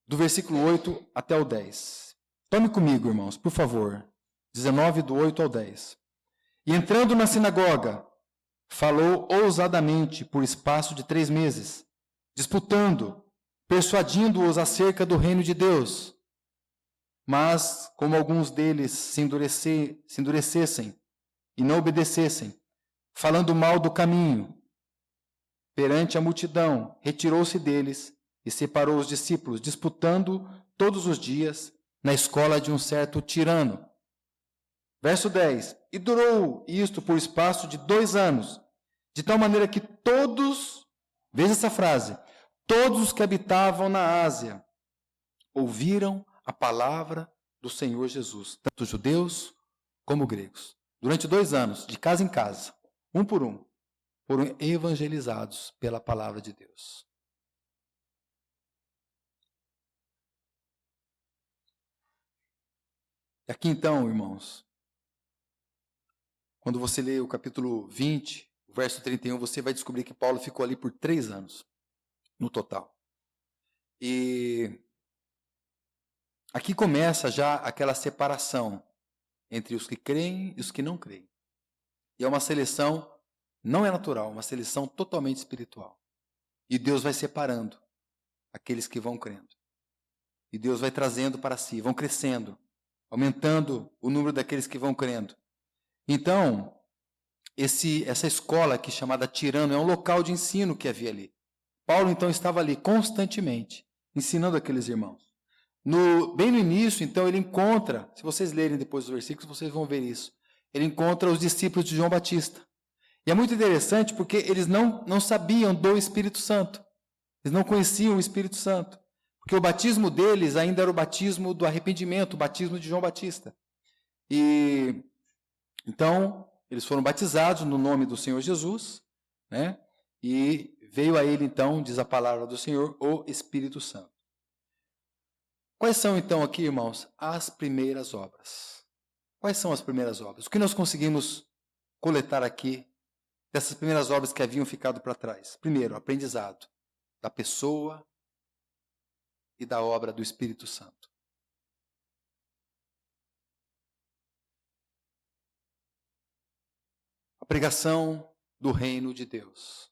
do versículo 8 até o 10. Tome comigo, irmãos, por favor. 19, do 8 ao 10. E entrando na sinagoga, falou ousadamente por espaço de 3 meses, disputando, persuadindo-os acerca do reino de Deus. Mas, como alguns deles se endurecessem e não obedecessem, falando mal do caminho. Perante a multidão, retirou-se deles e separou os discípulos, disputando todos os dias na escola de um certo tirano. Verso 10. E durou isto por espaço de 2 anos, de tal maneira que todos, veja essa frase, todos os que habitavam na Ásia ouviram a palavra do Senhor Jesus, tanto judeus como gregos. Durante 2 anos, de casa em casa, um por um, foram evangelizados pela palavra de Deus. E aqui então, irmãos, quando você lê o capítulo 20, o verso 31, você vai descobrir que Paulo ficou ali por 3 anos, no total. E aqui começa já aquela separação entre os que creem e os que não creem. E é uma seleção, não é natural, uma seleção totalmente espiritual. E Deus vai separando aqueles que vão crendo. E Deus vai trazendo para si, vão crescendo, aumentando o número daqueles que vão crendo. Então, essa escola aqui chamada Tirano é um local de ensino que havia ali. Paulo então estava ali constantemente, ensinando aqueles irmãos. Bem no início, então, ele encontra, se vocês lerem depois os versículos, vocês vão ver isso. Ele encontra os discípulos de João Batista. E é muito interessante porque eles não sabiam do Espírito Santo. Eles não conheciam o Espírito Santo. Porque o batismo deles ainda era o batismo do arrependimento, o batismo de João Batista. E então, eles foram batizados no nome do Senhor Jesus, né? E veio a ele, então, diz a palavra do Senhor, o Espírito Santo. Quais são, então, aqui, irmãos, as primeiras obras? Quais são as primeiras obras? O que nós conseguimos coletar aqui dessas primeiras obras que haviam ficado para trás? Primeiro, o aprendizado da pessoa e da obra do Espírito Santo. A pregação do reino de Deus.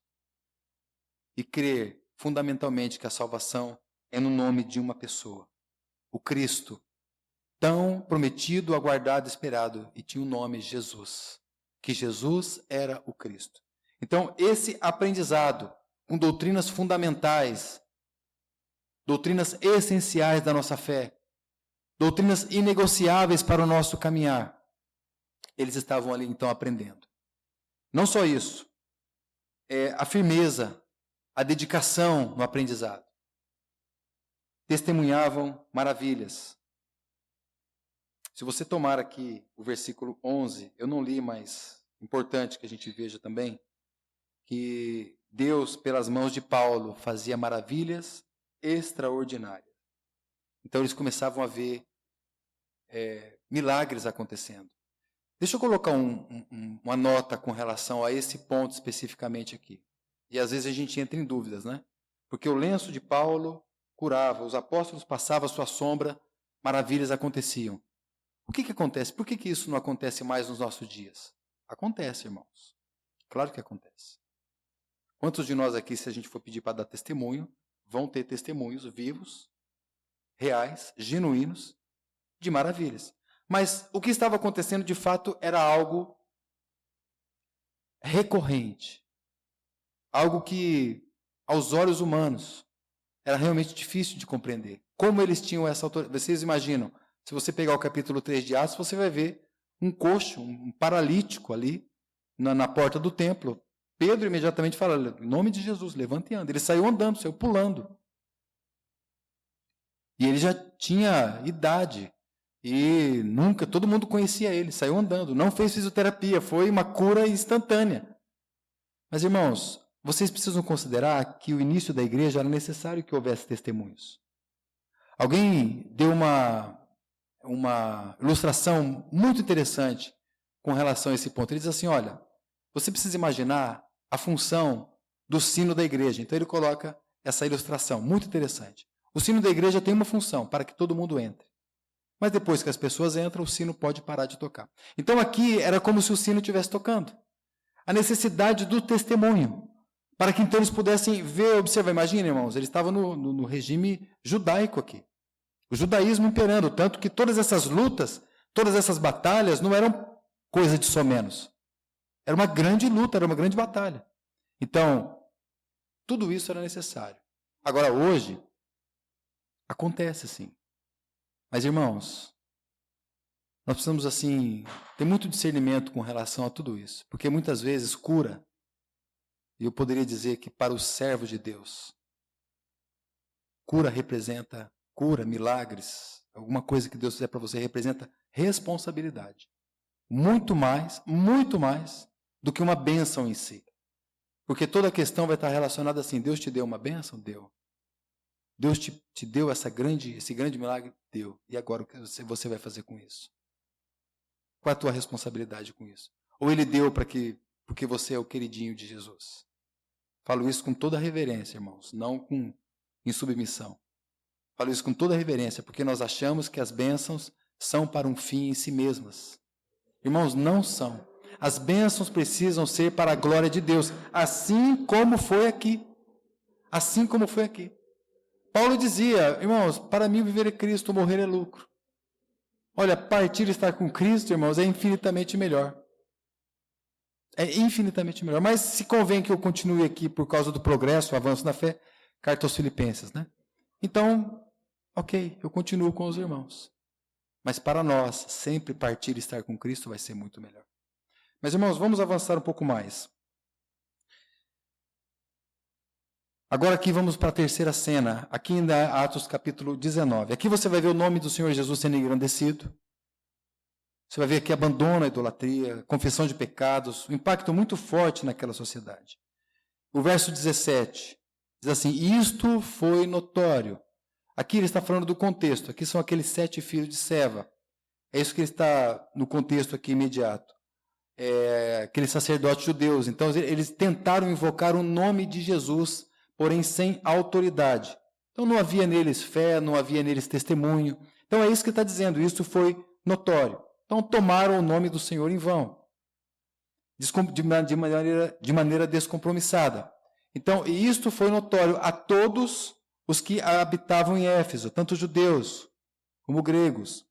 E crer fundamentalmente que a salvação é no nome de uma pessoa. O Cristo, tão prometido, aguardado, esperado, e tinha o nome Jesus. Que Jesus era o Cristo. Então, esse aprendizado com doutrinas fundamentais, doutrinas essenciais da nossa fé, doutrinas inegociáveis para o nosso caminhar, eles estavam ali então aprendendo. Não só isso, a firmeza, a dedicação no aprendizado. Testemunhavam maravilhas. Se você tomar aqui o versículo 11, eu não li, mas importante que a gente veja também, que Deus, pelas mãos de Paulo, fazia maravilhas extraordinárias. Então eles começavam a ver milagres acontecendo. Deixa eu colocar uma nota com relação a esse ponto especificamente aqui. E às vezes a gente entra em dúvidas, né? Porque o lenço de Paulo curava, os apóstolos passavam a sua sombra, maravilhas aconteciam. O que acontece? Por que isso não acontece mais nos nossos dias? Acontece, irmãos. Claro que acontece. Quantos de nós aqui, se a gente for pedir para dar testemunho, vão ter testemunhos vivos, reais, genuínos, de maravilhas? Mas o que estava acontecendo, de fato, era algo recorrente. Algo que, aos olhos humanos, era realmente difícil de compreender. Como eles tinham essa autoridade? Vocês imaginam, se você pegar o capítulo 3 de Atos, você vai ver um coxo, um paralítico ali, na porta do templo. Pedro imediatamente fala, em nome de Jesus, levanta e anda. Ele saiu andando, saiu pulando. E ele já tinha idade. E nunca, todo mundo conhecia ele, saiu andando. Não fez fisioterapia, foi uma cura instantânea. Mas, irmãos, vocês precisam considerar que o início da igreja era necessário que houvesse testemunhos. Alguém deu uma ilustração muito interessante com relação a esse ponto. Ele diz assim, olha, você precisa imaginar a função do sino da igreja. Então ele coloca essa ilustração, muito interessante. O sino da igreja tem uma função, para que todo mundo entre. Mas depois que as pessoas entram, o sino pode parar de tocar. Então aqui era como se o sino estivesse tocando. A necessidade do testemunho. Para que então eles pudessem ver, observar. Imagina, irmãos, eles estavam no regime judaico aqui. O judaísmo imperando, tanto que todas essas lutas, todas essas batalhas não eram coisa de somenos. Era uma grande luta, era uma grande batalha. Então, tudo isso era necessário. Agora, hoje, acontece sim. Mas, irmãos, nós precisamos, assim, ter muito discernimento com relação a tudo isso. Porque muitas vezes cura, e eu poderia dizer que para o servo de Deus, cura representa cura, milagres, alguma coisa que Deus fizer para você representa responsabilidade. Muito mais do que uma bênção em si. Porque toda a questão vai estar relacionada assim, Deus te deu uma bênção? Deu. Deus te deu esse grande milagre? Deu. E agora o que você vai fazer com isso? Qual é a tua responsabilidade com isso? Ou Ele deu porque você é o queridinho de Jesus? Falo isso com toda reverência, irmãos, não com insubmissão. Falo isso com toda reverência, porque nós achamos que as bênçãos são para um fim em si mesmas. Irmãos, não são. As bênçãos precisam ser para a glória de Deus, assim como foi aqui. Assim como foi aqui. Paulo dizia, irmãos, para mim viver é Cristo, morrer é lucro. Olha, partir e estar com Cristo, irmãos, é infinitamente melhor. É infinitamente melhor. Mas se convém que eu continue aqui por causa do progresso, o avanço na fé, carta aos Filipenses, né? Então, ok, eu continuo com os irmãos. Mas para nós, sempre partir e estar com Cristo vai ser muito melhor. Mas, irmãos, vamos avançar um pouco mais. Agora aqui vamos para a terceira cena, aqui ainda Atos capítulo 19. Aqui você vai ver o nome do Senhor Jesus sendo engrandecido. Você vai ver aqui abandono à idolatria, confissão de pecados, um impacto muito forte naquela sociedade. O verso 17 diz assim, isto foi notório. Aqui ele está falando do contexto, aqui são aqueles 7 filhos de Seva. É isso que ele está no contexto aqui imediato. Aqueles sacerdotes judeus. Então eles tentaram invocar o nome de Jesus, porém sem autoridade. Então não havia neles fé, não havia neles testemunho. Então é isso que está dizendo, isso foi notório. Então tomaram o nome do Senhor em vão, de maneira descompromissada. Então, e isto foi notório a todos os que habitavam em Éfeso, tanto judeus como gregos.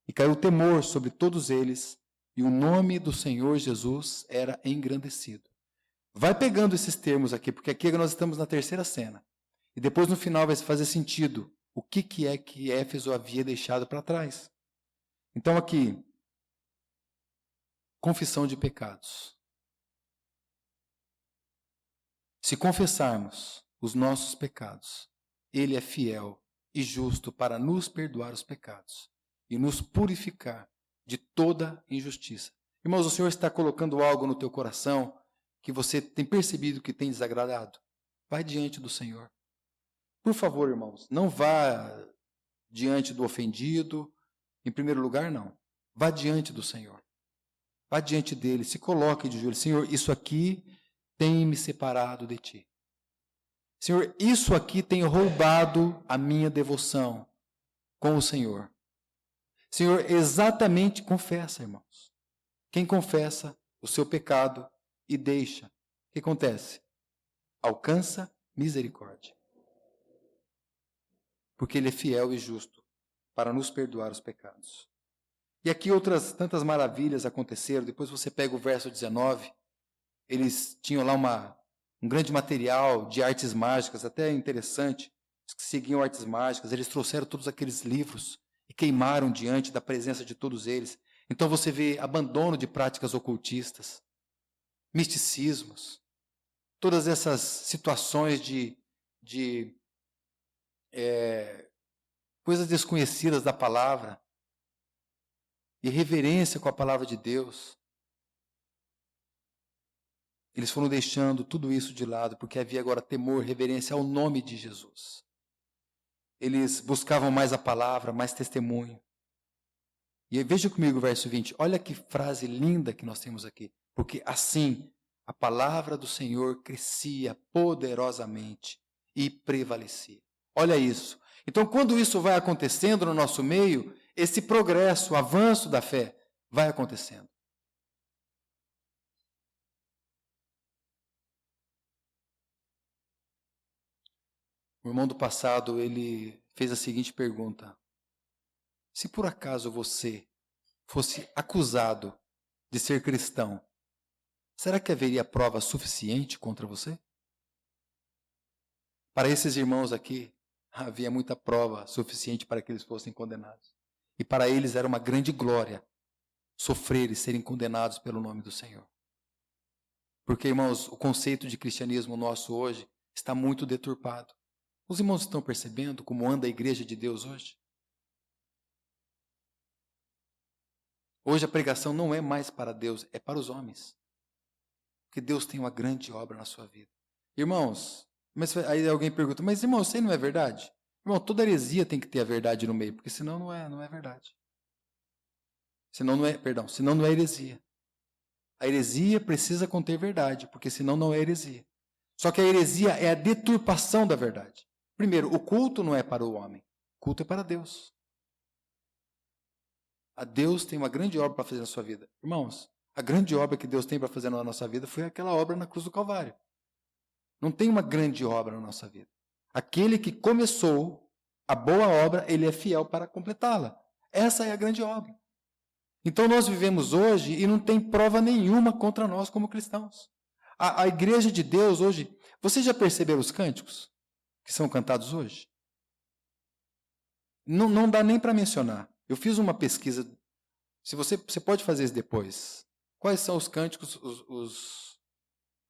E caiu temor sobre todos eles, e o nome do Senhor Jesus era engrandecido. Vai pegando esses termos aqui, porque aqui nós estamos na terceira cena. E depois no final vai fazer sentido o que é que Éfeso havia deixado para trás. Então aqui, confissão de pecados. Se confessarmos os nossos pecados, Ele é fiel e justo para nos perdoar os pecados e nos purificar de toda injustiça. Irmãos, o Senhor está colocando algo no teu coração que você tem percebido que tem desagradado. Vai diante do Senhor. Por favor, irmãos, não vá diante do ofendido, em primeiro lugar, não. Vá diante do Senhor. Vá diante dele, se coloque de joelhos. Senhor, isso aqui tem me separado de ti. Senhor, isso aqui tem roubado a minha devoção com o Senhor. Senhor, exatamente confessa, irmãos. Quem confessa o seu pecado e deixa, o que acontece? Alcança misericórdia. Porque Ele é fiel e justo para nos perdoar os pecados. E aqui outras tantas maravilhas aconteceram. Depois você pega o verso 19. Eles tinham lá um grande material de artes mágicas, até interessante. Os que seguiam artes mágicas, eles trouxeram todos aqueles livros e queimaram diante da presença de todos eles. Então você vê abandono de práticas ocultistas, misticismos, todas essas situações de coisas desconhecidas da palavra, irreverência com a palavra de Deus. Eles foram deixando tudo isso de lado, porque havia agora temor, reverência ao nome de Jesus. Eles buscavam mais a palavra, mais testemunho. E veja comigo o verso 20. Olha que frase linda que nós temos aqui. Porque assim a palavra do Senhor crescia poderosamente e prevalecia. Olha isso. Então, quando isso vai acontecendo no nosso meio, esse progresso, o avanço da fé vai acontecendo. O irmão do passado, ele fez a seguinte pergunta: se por acaso você fosse acusado de ser cristão, será que haveria prova suficiente contra você? Para esses irmãos aqui, havia muita prova suficiente para que eles fossem condenados. E para eles era uma grande glória sofrer e serem condenados pelo nome do Senhor. Porque, irmãos, o conceito de cristianismo nosso hoje está muito deturpado. Os irmãos estão percebendo como anda a igreja de Deus hoje? Hoje a pregação não é mais para Deus, é para os homens. Porque Deus tem uma grande obra na sua vida. Irmãos, mas aí alguém pergunta, mas irmão, isso aí não é verdade? Irmão, toda heresia tem que ter a verdade no meio, porque senão não é verdade. Senão não é heresia. A heresia precisa conter verdade, porque senão não é heresia. Só que a heresia é a deturpação da verdade. Primeiro, o culto não é para o homem, o culto é para Deus. A Deus tem uma grande obra para fazer na sua vida. Irmãos, a grande obra que Deus tem para fazer na nossa vida foi aquela obra na cruz do Calvário. Não tem uma grande obra na nossa vida. Aquele que começou a boa obra, ele é fiel para completá-la. Essa é a grande obra. Então nós vivemos hoje e não tem prova nenhuma contra nós como cristãos. A igreja de Deus hoje, vocês já perceberam os cânticos que são cantados hoje? Não dá nem para mencionar. Eu fiz uma pesquisa, se você pode fazer isso depois. Quais são os cânticos,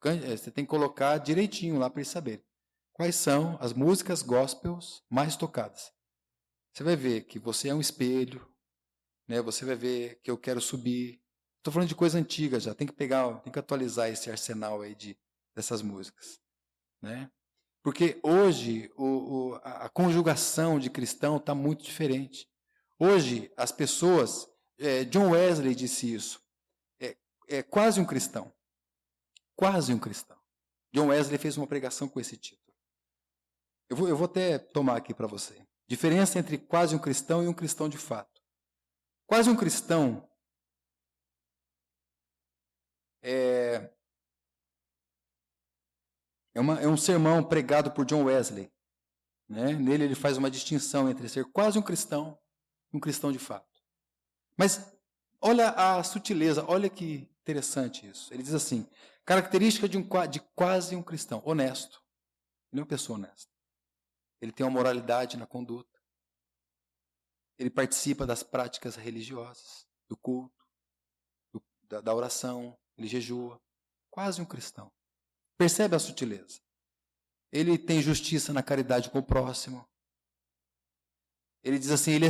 você tem que colocar direitinho lá para eles saberem. Quais são as músicas gospels mais tocadas? Você vai ver que você é um espelho, né? Você vai ver que eu quero subir. Estou falando de coisa antiga já, tem que atualizar esse arsenal aí dessas músicas, né? Porque hoje a conjugação de cristão está muito diferente. Hoje as pessoas, John Wesley disse isso, é quase um cristão. Quase um cristão. John Wesley fez uma pregação com esse título. Eu vou até tomar aqui para você. Diferença entre quase um cristão e um cristão de fato. Quase um cristão é um sermão pregado por John Wesley. Né? Nele ele faz uma distinção entre ser quase um cristão e um cristão de fato. Mas olha a sutileza, olha que interessante isso. Ele diz assim, característica de quase um cristão, honesto. Ele é uma pessoa honesta. Ele tem uma moralidade na conduta. Ele participa das práticas religiosas, do culto, da oração, ele jejua. Quase um cristão. Percebe a sutileza? Ele tem justiça na caridade com o próximo. Ele diz assim, ele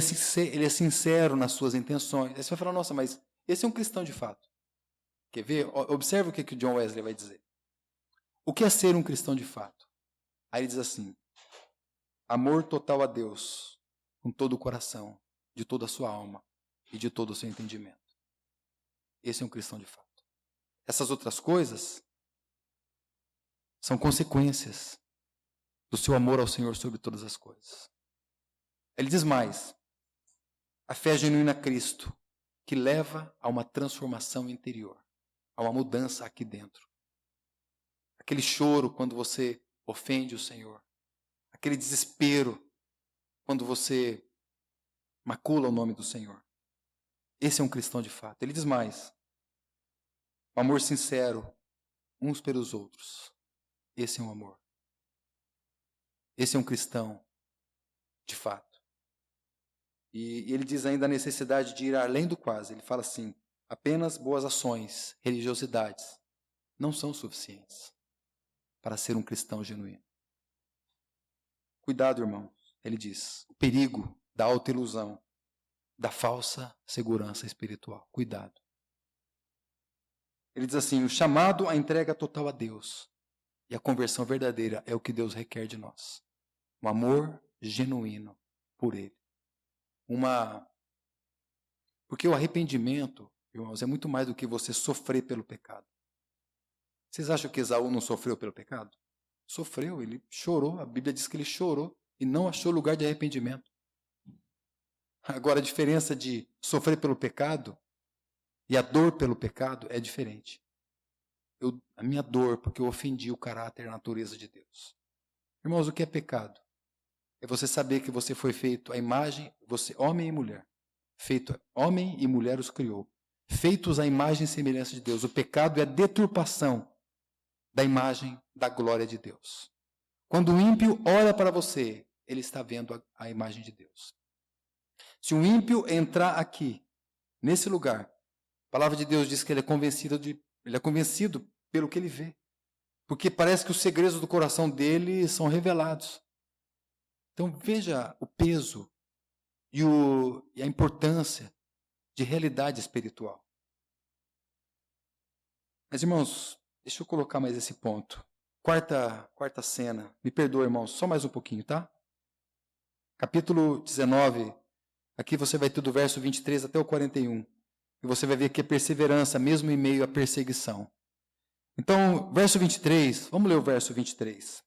é sincero nas suas intenções. Aí você vai falar, nossa, mas esse é um cristão de fato. Quer ver? Observe o que o John Wesley vai dizer. O que é ser um cristão de fato? Aí ele diz assim, amor total a Deus, com todo o coração, de toda a sua alma e de todo o seu entendimento. Esse é um cristão de fato. Essas outras coisas são consequências do seu amor ao Senhor sobre todas as coisas. Ele diz mais, a fé genuína a Cristo, que leva a uma transformação interior, a uma mudança aqui dentro. Aquele choro quando você ofende o Senhor, aquele desespero quando você macula o nome do Senhor. Esse é um cristão de fato. Ele diz mais, o amor sincero uns pelos outros. Esse é um amor. Esse é um cristão de fato. E ele diz ainda a necessidade de ir além do quase. Ele fala assim, apenas boas ações, religiosidades, não são suficientes para ser um cristão genuíno. Cuidado, irmão, ele diz, o perigo da autoilusão, da falsa segurança espiritual. Cuidado. Ele diz assim, o chamado à entrega total a Deus e a conversão verdadeira é o que Deus requer de nós. Um amor genuíno por Ele. Porque o arrependimento, irmãos, é muito mais do que você sofrer pelo pecado. Vocês acham que Esaú não sofreu pelo pecado? Sofreu, ele chorou. A Bíblia diz que ele chorou e não achou lugar de arrependimento. Agora, a diferença de sofrer pelo pecado e a dor pelo pecado é diferente. A minha dor, porque eu ofendi o caráter e a natureza de Deus. Irmãos, o que é pecado? É você saber que você foi feito à imagem, você, homem e mulher. Feito, homem e mulher os criou. feitos à imagem e semelhança de Deus. O pecado é a deturpação da imagem da glória de Deus. Quando o ímpio olha para você, ele está vendo a imagem de Deus. Se um ímpio entrar aqui, nesse lugar, a palavra de Deus diz que ele é convencido pelo que ele vê. Porque parece que os segredos do coração dele são revelados. Então veja o peso e a importância de realidade espiritual. Mas, irmãos, deixa eu colocar mais esse ponto. Quarta cena. Me perdoa, irmãos, só mais um pouquinho, tá? Capítulo 19. Aqui você vai ter do verso 23 até o 41. E você vai ver que é perseverança, mesmo em meio à perseguição. Então, verso 23, vamos ler o verso 23.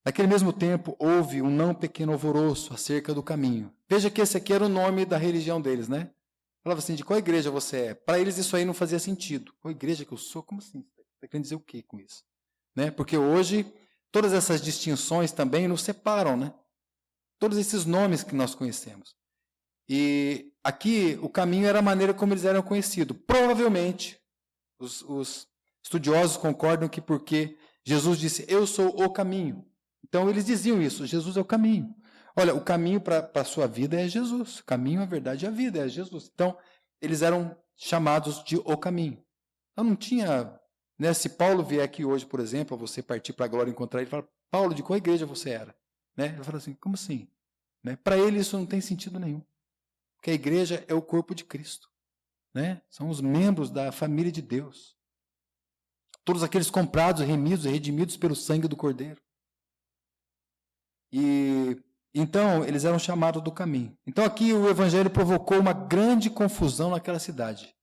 Naquele mesmo tempo, houve um não pequeno alvoroço acerca do caminho. Veja que esse aqui era o nome da religião deles, né? Falava assim, de qual igreja você é? Para eles isso aí não fazia sentido. Qual igreja que eu sou? Como assim? Está querendo dizer o quê com isso? Né? Porque hoje, todas essas distinções também nos separam, né? Todos esses nomes que nós conhecemos. E aqui, o caminho era a maneira como eles eram conhecidos. Provavelmente, os estudiosos concordam que porque Jesus disse, eu sou o caminho. Então, eles diziam isso, Jesus é o caminho. Olha, o caminho para a sua vida é Jesus. O caminho, a verdade e a vida é Jesus. Então, eles eram chamados de o caminho. Então, não tinha... Né, se Paulo vier aqui hoje, por exemplo, você partir para a glória e encontrar ele, fala, Paulo, de qual igreja você era? Né? Ele fala assim, como assim? Né? Para ele isso não tem sentido nenhum. Porque a igreja é o corpo de Cristo. Né? São os membros da família de Deus. Todos aqueles comprados, remidos e redimidos pelo sangue do Cordeiro. E então eles eram chamados do caminho. Então aqui o evangelho provocou uma grande confusão naquela cidade.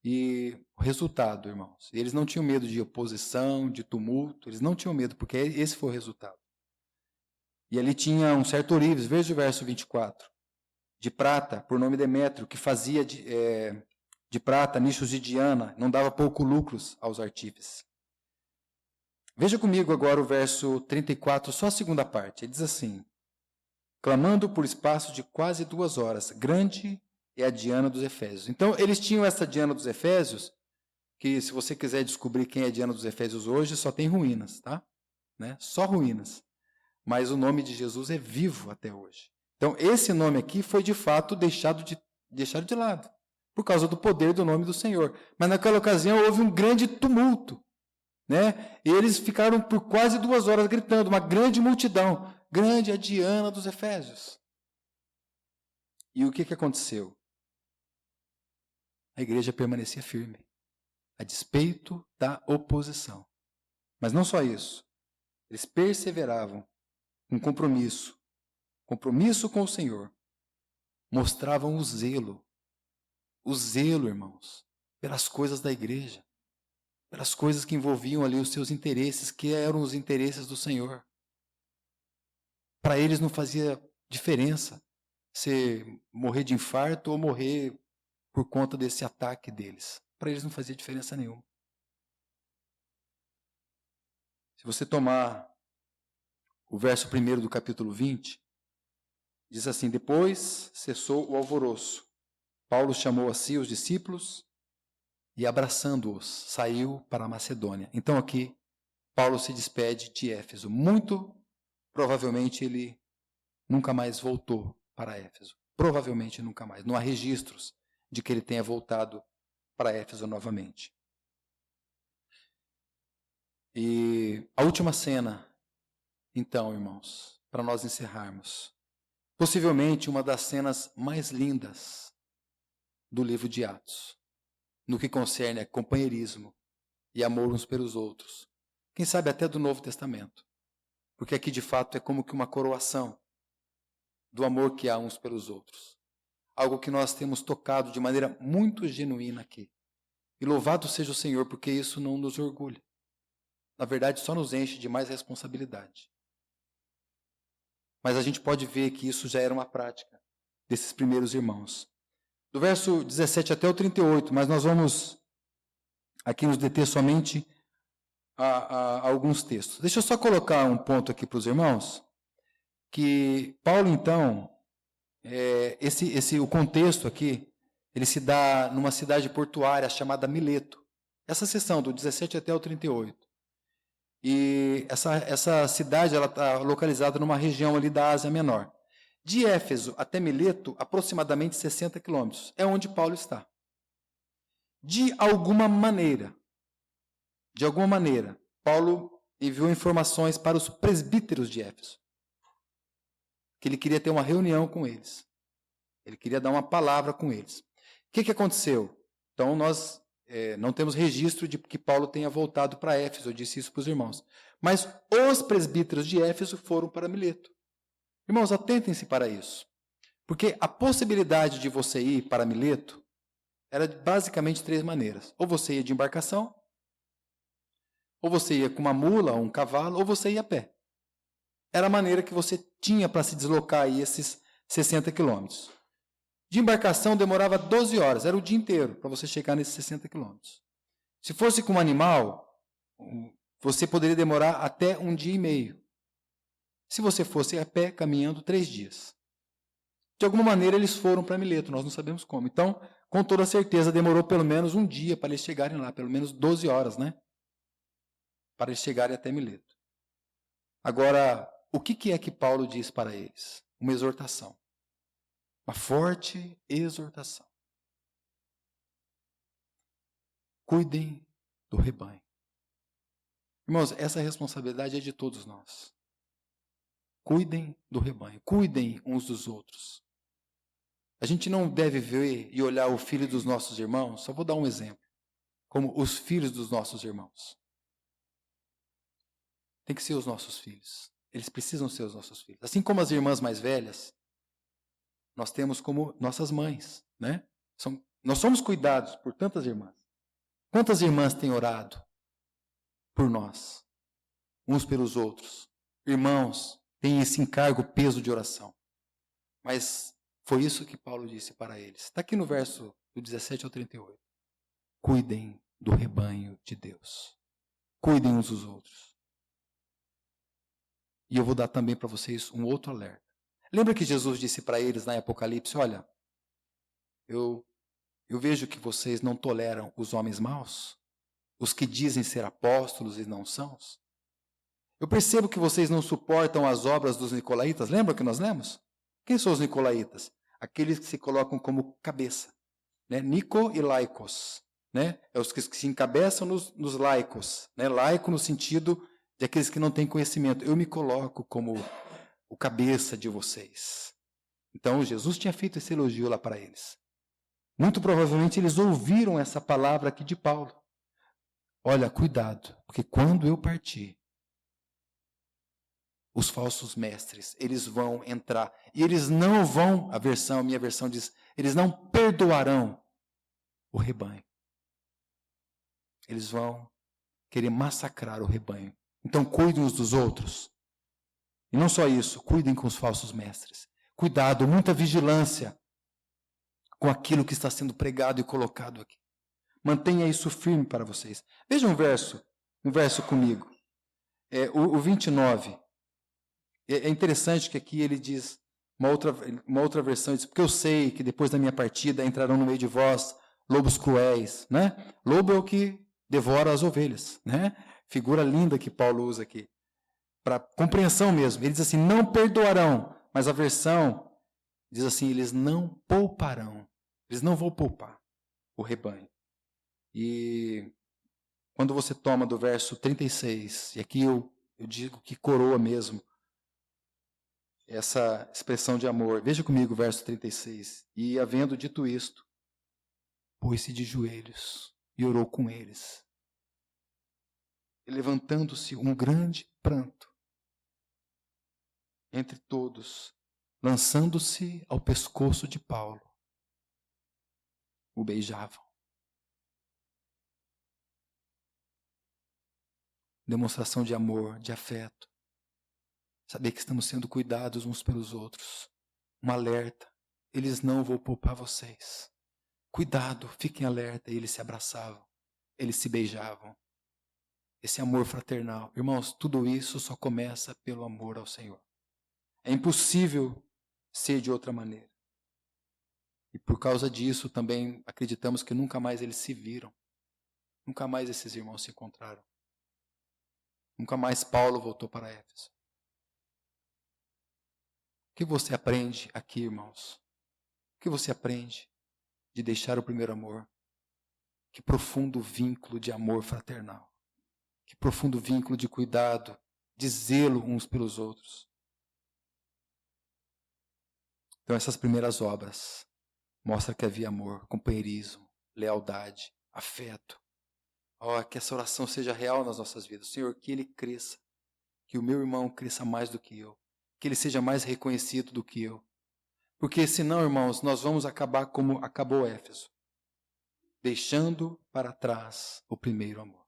E o resultado, irmãos, eles não tinham medo de oposição, de tumulto, eles não tinham medo, porque esse foi o resultado. E ali tinha um certo ourives, veja o verso 24, de prata, por nome Demétrio, que fazia de prata nichos de Diana, não dava pouco lucros aos artífices. Veja comigo agora o verso 34, só a segunda parte. Ele diz assim, clamando por espaço de quase 2 horas, grande é a Diana dos Efésios. Então, eles tinham essa Diana dos Efésios, que se você quiser descobrir quem é a Diana dos Efésios hoje, só tem ruínas, tá? Né? Só ruínas. Mas o nome de Jesus é vivo até hoje. Então, esse nome aqui foi, de fato, deixado de lado, por causa do poder do nome do Senhor. Mas naquela ocasião houve um grande tumulto. Né? E eles ficaram por quase 2 horas gritando, uma grande multidão. Grande é a Diana dos Efésios. E o que aconteceu? A igreja permanecia firme, a despeito da oposição. Mas não só isso. Eles perseveravam com compromisso com o Senhor. Mostravam o zelo, irmãos, pelas coisas da igreja, pelas coisas que envolviam ali os seus interesses, que eram os interesses do Senhor. Para eles não fazia diferença se morrer de infarto ou morrer por conta desse ataque deles. Para eles não fazia diferença nenhuma. Se você tomar o verso 1 do capítulo 20, diz assim, depois cessou o alvoroço. Paulo chamou a si os discípulos e, abraçando-os, saiu para a Macedônia. Então aqui, Paulo se despede de Éfeso. Muito provavelmente ele nunca mais voltou para Éfeso. Provavelmente nunca mais. Não há registros de que ele tenha voltado para Éfeso novamente. E a última cena, então, irmãos, para nós encerrarmos. Possivelmente uma das cenas mais lindas do livro de Atos, no que concerne a companheirismo e amor uns pelos outros. Quem sabe até do Novo Testamento. Porque aqui, de fato, é como que uma coroação do amor que há uns pelos outros. Algo que nós temos tocado de maneira muito genuína aqui. E louvado seja o Senhor, porque isso não nos orgulha. Na verdade, só nos enche de mais responsabilidade. Mas a gente pode ver que isso já era uma prática desses primeiros irmãos. Do verso 17 até o 38, mas nós vamos aqui nos deter somente a alguns textos. Deixa eu só colocar um ponto aqui para os irmãos, que Paulo, então, o contexto aqui, ele se dá numa cidade portuária chamada Mileto. Essa seção, do 17 até o 38. E essa cidade está localizada numa região ali da Ásia Menor. De Éfeso até Mileto, aproximadamente 60 quilômetros. É onde Paulo está. De alguma maneira, Paulo enviou informações para os presbíteros de Éfeso, que ele queria ter uma reunião com eles. Ele queria dar uma palavra com eles. O que aconteceu? Então, nós não temos registro de que Paulo tenha voltado para Éfeso, eu disse isso para os irmãos. Mas os presbíteros de Éfeso foram para Mileto. Irmãos, atentem-se para isso. Porque a possibilidade de você ir para Mileto era basicamente 3 maneiras. Ou você ia de embarcação, ou você ia com uma mula, ou um cavalo, ou você ia a pé. Era a maneira que você tinha para se deslocar aí esses 60 quilômetros. De embarcação demorava 12 horas, era o dia inteiro para você chegar nesses 60 quilômetros. Se fosse com um animal, você poderia demorar até 1 dia e meio. Se você fosse a pé, caminhando, 3 dias. De alguma maneira eles foram para Mileto, nós não sabemos como. Então, com toda certeza, demorou pelo menos 1 dia para eles chegarem lá, pelo menos 12 horas, né? Para eles chegarem até Mileto. Agora, o que é que Paulo diz para eles? Uma exortação. Uma forte exortação. Cuidem do rebanho. Irmãos, essa responsabilidade é de todos nós. Cuidem do rebanho. Cuidem uns dos outros. A gente não deve ver e olhar o filho dos nossos irmãos, só vou dar um exemplo, como os filhos dos nossos irmãos. Tem que ser os nossos filhos. Eles precisam ser os nossos filhos. Assim como as irmãs mais velhas, nós temos como nossas mães, né? Nós somos cuidados por tantas irmãs. Quantas irmãs têm orado por nós, uns pelos outros? Irmãos têm esse encargo, peso de oração. Mas foi isso que Paulo disse para eles. Está aqui no verso do 17 ao 38. Cuidem do rebanho de Deus. Cuidem uns dos outros. E eu vou dar também para vocês um outro alerta. Lembra que Jesus disse para eles na Apocalipse, olha, eu vejo que vocês não toleram os homens maus, os que dizem ser apóstolos e não são. Eu percebo que vocês não suportam as obras dos nicolaítas. Lembra que nós lemos? Quem são os nicolaítas? Aqueles que se colocam como cabeça. Né? Nico e laicos. Né? É os que se encabeçam nos laicos. Né? Laico no sentido de aqueles que não têm conhecimento. Eu me coloco como o cabeça de vocês. Então, Jesus tinha feito esse elogio lá para eles. Muito provavelmente eles ouviram essa palavra aqui de Paulo. Olha, cuidado, porque quando eu partir, os falsos mestres, eles vão entrar. E eles não vão, a minha versão diz, eles não perdoarão o rebanho. Eles vão querer massacrar o rebanho. Então, cuidem uns dos outros. E não só isso, cuidem com os falsos mestres. Cuidado, muita vigilância com aquilo que está sendo pregado e colocado aqui. Mantenha isso firme para vocês. Veja um verso comigo. O 29. É interessante que aqui ele diz, uma outra versão, diz, porque eu sei que depois da minha partida entrarão no meio de vós lobos cruéis. Né? Lobo é o que devora as ovelhas. Né? Figura linda que Paulo usa aqui. Para compreensão mesmo. Ele diz assim, não perdoarão. Mas a versão diz assim, eles não pouparão. Eles não vão poupar o rebanho. E quando você toma do verso 36, e aqui eu digo que coroa mesmo essa expressão de amor. Veja comigo o verso 36. E havendo dito isto, pôs-se de joelhos e orou com eles. E levantando-se um grande pranto entre todos, lançando-se ao pescoço de Paulo, o beijavam. Demonstração de amor, de afeto. Saber que estamos sendo cuidados uns pelos outros. Um alerta. Eles não vão poupar vocês. Cuidado, fiquem alerta. E eles se abraçavam. Eles se beijavam. Esse amor fraternal. Irmãos, tudo isso só começa pelo amor ao Senhor. É impossível ser de outra maneira. E por causa disso também acreditamos que nunca mais eles se viram. Nunca mais esses irmãos se encontraram. Nunca mais Paulo voltou para Éfeso. O que você aprende aqui, irmãos? O que você aprende de deixar o primeiro amor? Que profundo vínculo de amor fraternal. Que profundo vínculo de cuidado, de zelo uns pelos outros. Então essas primeiras obras mostram que havia amor, companheirismo, lealdade, afeto. Que essa oração seja real nas nossas vidas. Senhor, que ele cresça. Que o meu irmão cresça mais do que eu. Que ele seja mais reconhecido do que eu. Porque senão, irmãos, nós vamos acabar como acabou Éfeso. Deixando para trás o primeiro amor.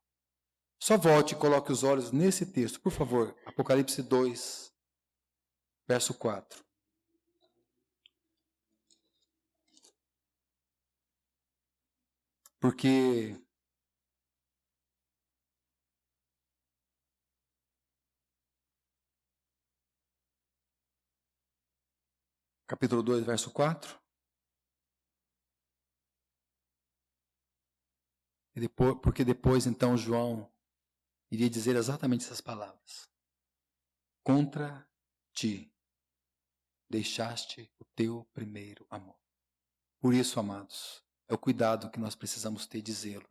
Só volte e coloque os olhos nesse texto, por favor. Apocalipse 2, verso 4. Porque capítulo 2, verso 4. Porque depois, então, João iria dizer exatamente essas palavras. Contra ti deixaste o teu primeiro amor. Por isso, amados, é o cuidado que nós precisamos ter de zelo.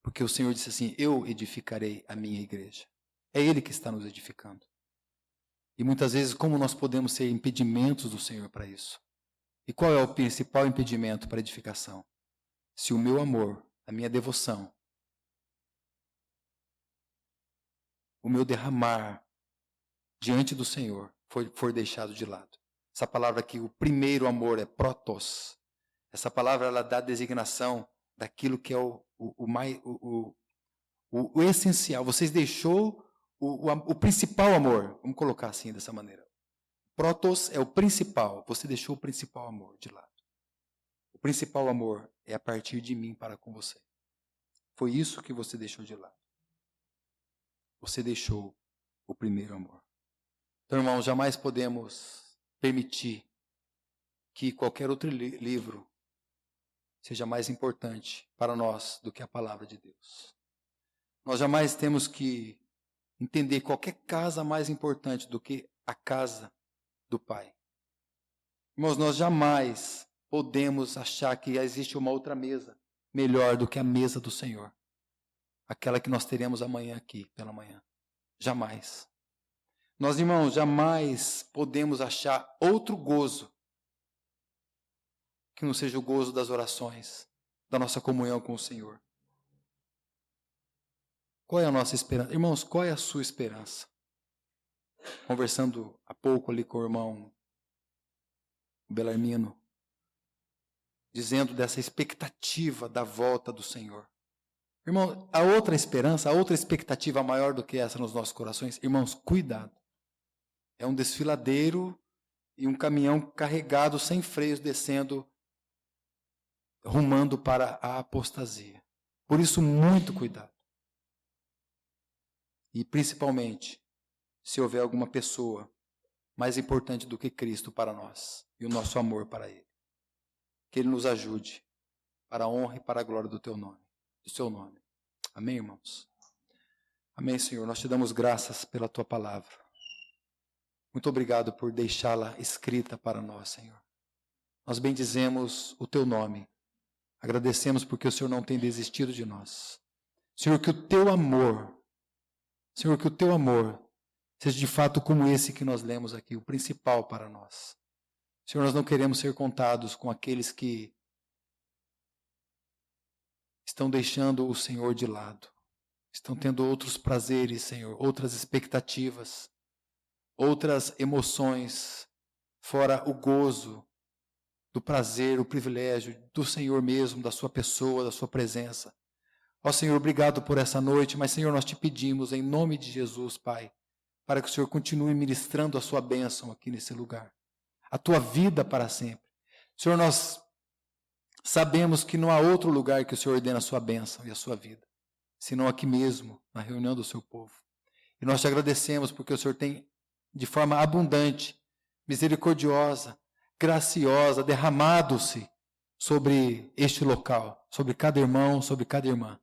Porque o Senhor disse assim, eu edificarei a minha igreja. É Ele que está nos edificando. E muitas vezes, como nós podemos ser impedimentos do Senhor para isso? E qual é o principal impedimento para a edificação? Se o meu amor, a minha devoção, o meu derramar diante do Senhor for deixado de lado. Essa palavra aqui, o primeiro amor é protos. Essa palavra ela dá a designação daquilo que é o essencial. Vocês deixou o principal amor. Vamos colocar assim, dessa maneira. Protos é o principal. Você deixou o principal amor de lado. O principal amor é a partir de mim para com você. Foi isso que você deixou de lado. Você deixou o primeiro amor. Então, irmãos, jamais podemos permitir que qualquer outro livro seja mais importante para nós do que a palavra de Deus. Nós jamais temos que entender qualquer casa mais importante do que a casa do Pai. Irmãos, nós jamais podemos achar que existe uma outra mesa melhor do que a mesa do Senhor. Aquela que nós teremos amanhã aqui, pela manhã. Jamais. Nós, irmãos, jamais podemos achar outro gozo que não seja o gozo das orações, da nossa comunhão com o Senhor. Qual é a nossa esperança? Irmãos, qual é a sua esperança? Conversando há pouco ali com o irmão Belarmino, dizendo dessa expectativa da volta do Senhor. Irmão, a outra esperança, a outra expectativa maior do que essa nos nossos corações, irmãos, cuidado. É um desfiladeiro e um caminhão carregado sem freios descendo, rumando para a apostasia. Por isso, muito cuidado. E principalmente, se houver alguma pessoa mais importante do que Cristo para nós e o nosso amor para Ele. Que Ele nos ajude para a honra e para a glória do Teu nome, do Seu nome. Amém, irmãos? Amém, Senhor. Nós te damos graças pela Tua palavra. Muito obrigado por deixá-la escrita para nós, Senhor. Nós bendizemos o Teu nome. Agradecemos porque o Senhor não tem desistido de nós. Senhor, que o Teu amor, Senhor, que o Teu amor seja de fato como esse que nós lemos aqui, o principal para nós. Senhor, nós não queremos ser contados com aqueles que estão deixando o Senhor de lado. Estão tendo outros prazeres, Senhor, outras expectativas, outras emoções, fora o gozo do prazer, o privilégio do Senhor mesmo, da sua pessoa, da sua presença. Ó Senhor, obrigado por essa noite, mas Senhor, nós te pedimos em nome de Jesus, Pai, para que o Senhor continue ministrando a sua bênção aqui nesse lugar, a tua vida para sempre. Senhor, nós sabemos que não há outro lugar que o Senhor ordena a sua bênção e a sua vida, senão aqui mesmo, na reunião do seu povo. E nós te agradecemos porque o Senhor tem, de forma abundante, misericordiosa, graciosa derramado-se sobre este local, sobre cada irmão, sobre cada irmã.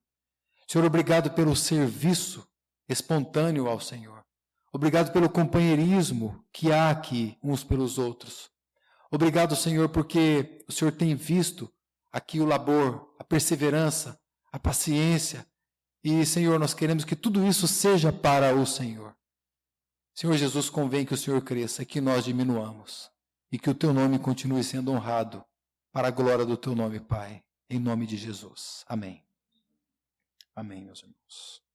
Senhor, obrigado pelo serviço espontâneo ao Senhor. Obrigado pelo companheirismo que há aqui uns pelos outros. Obrigado, Senhor, porque o Senhor tem visto aqui o labor, a perseverança, a paciência. E, Senhor, nós queremos que tudo isso seja para o Senhor. Senhor Jesus, convém que o Senhor cresça e que nós diminuamos. E que o Teu nome continue sendo honrado para a glória do Teu nome, Pai. Em nome de Jesus. Amém. Amém, meus irmãos.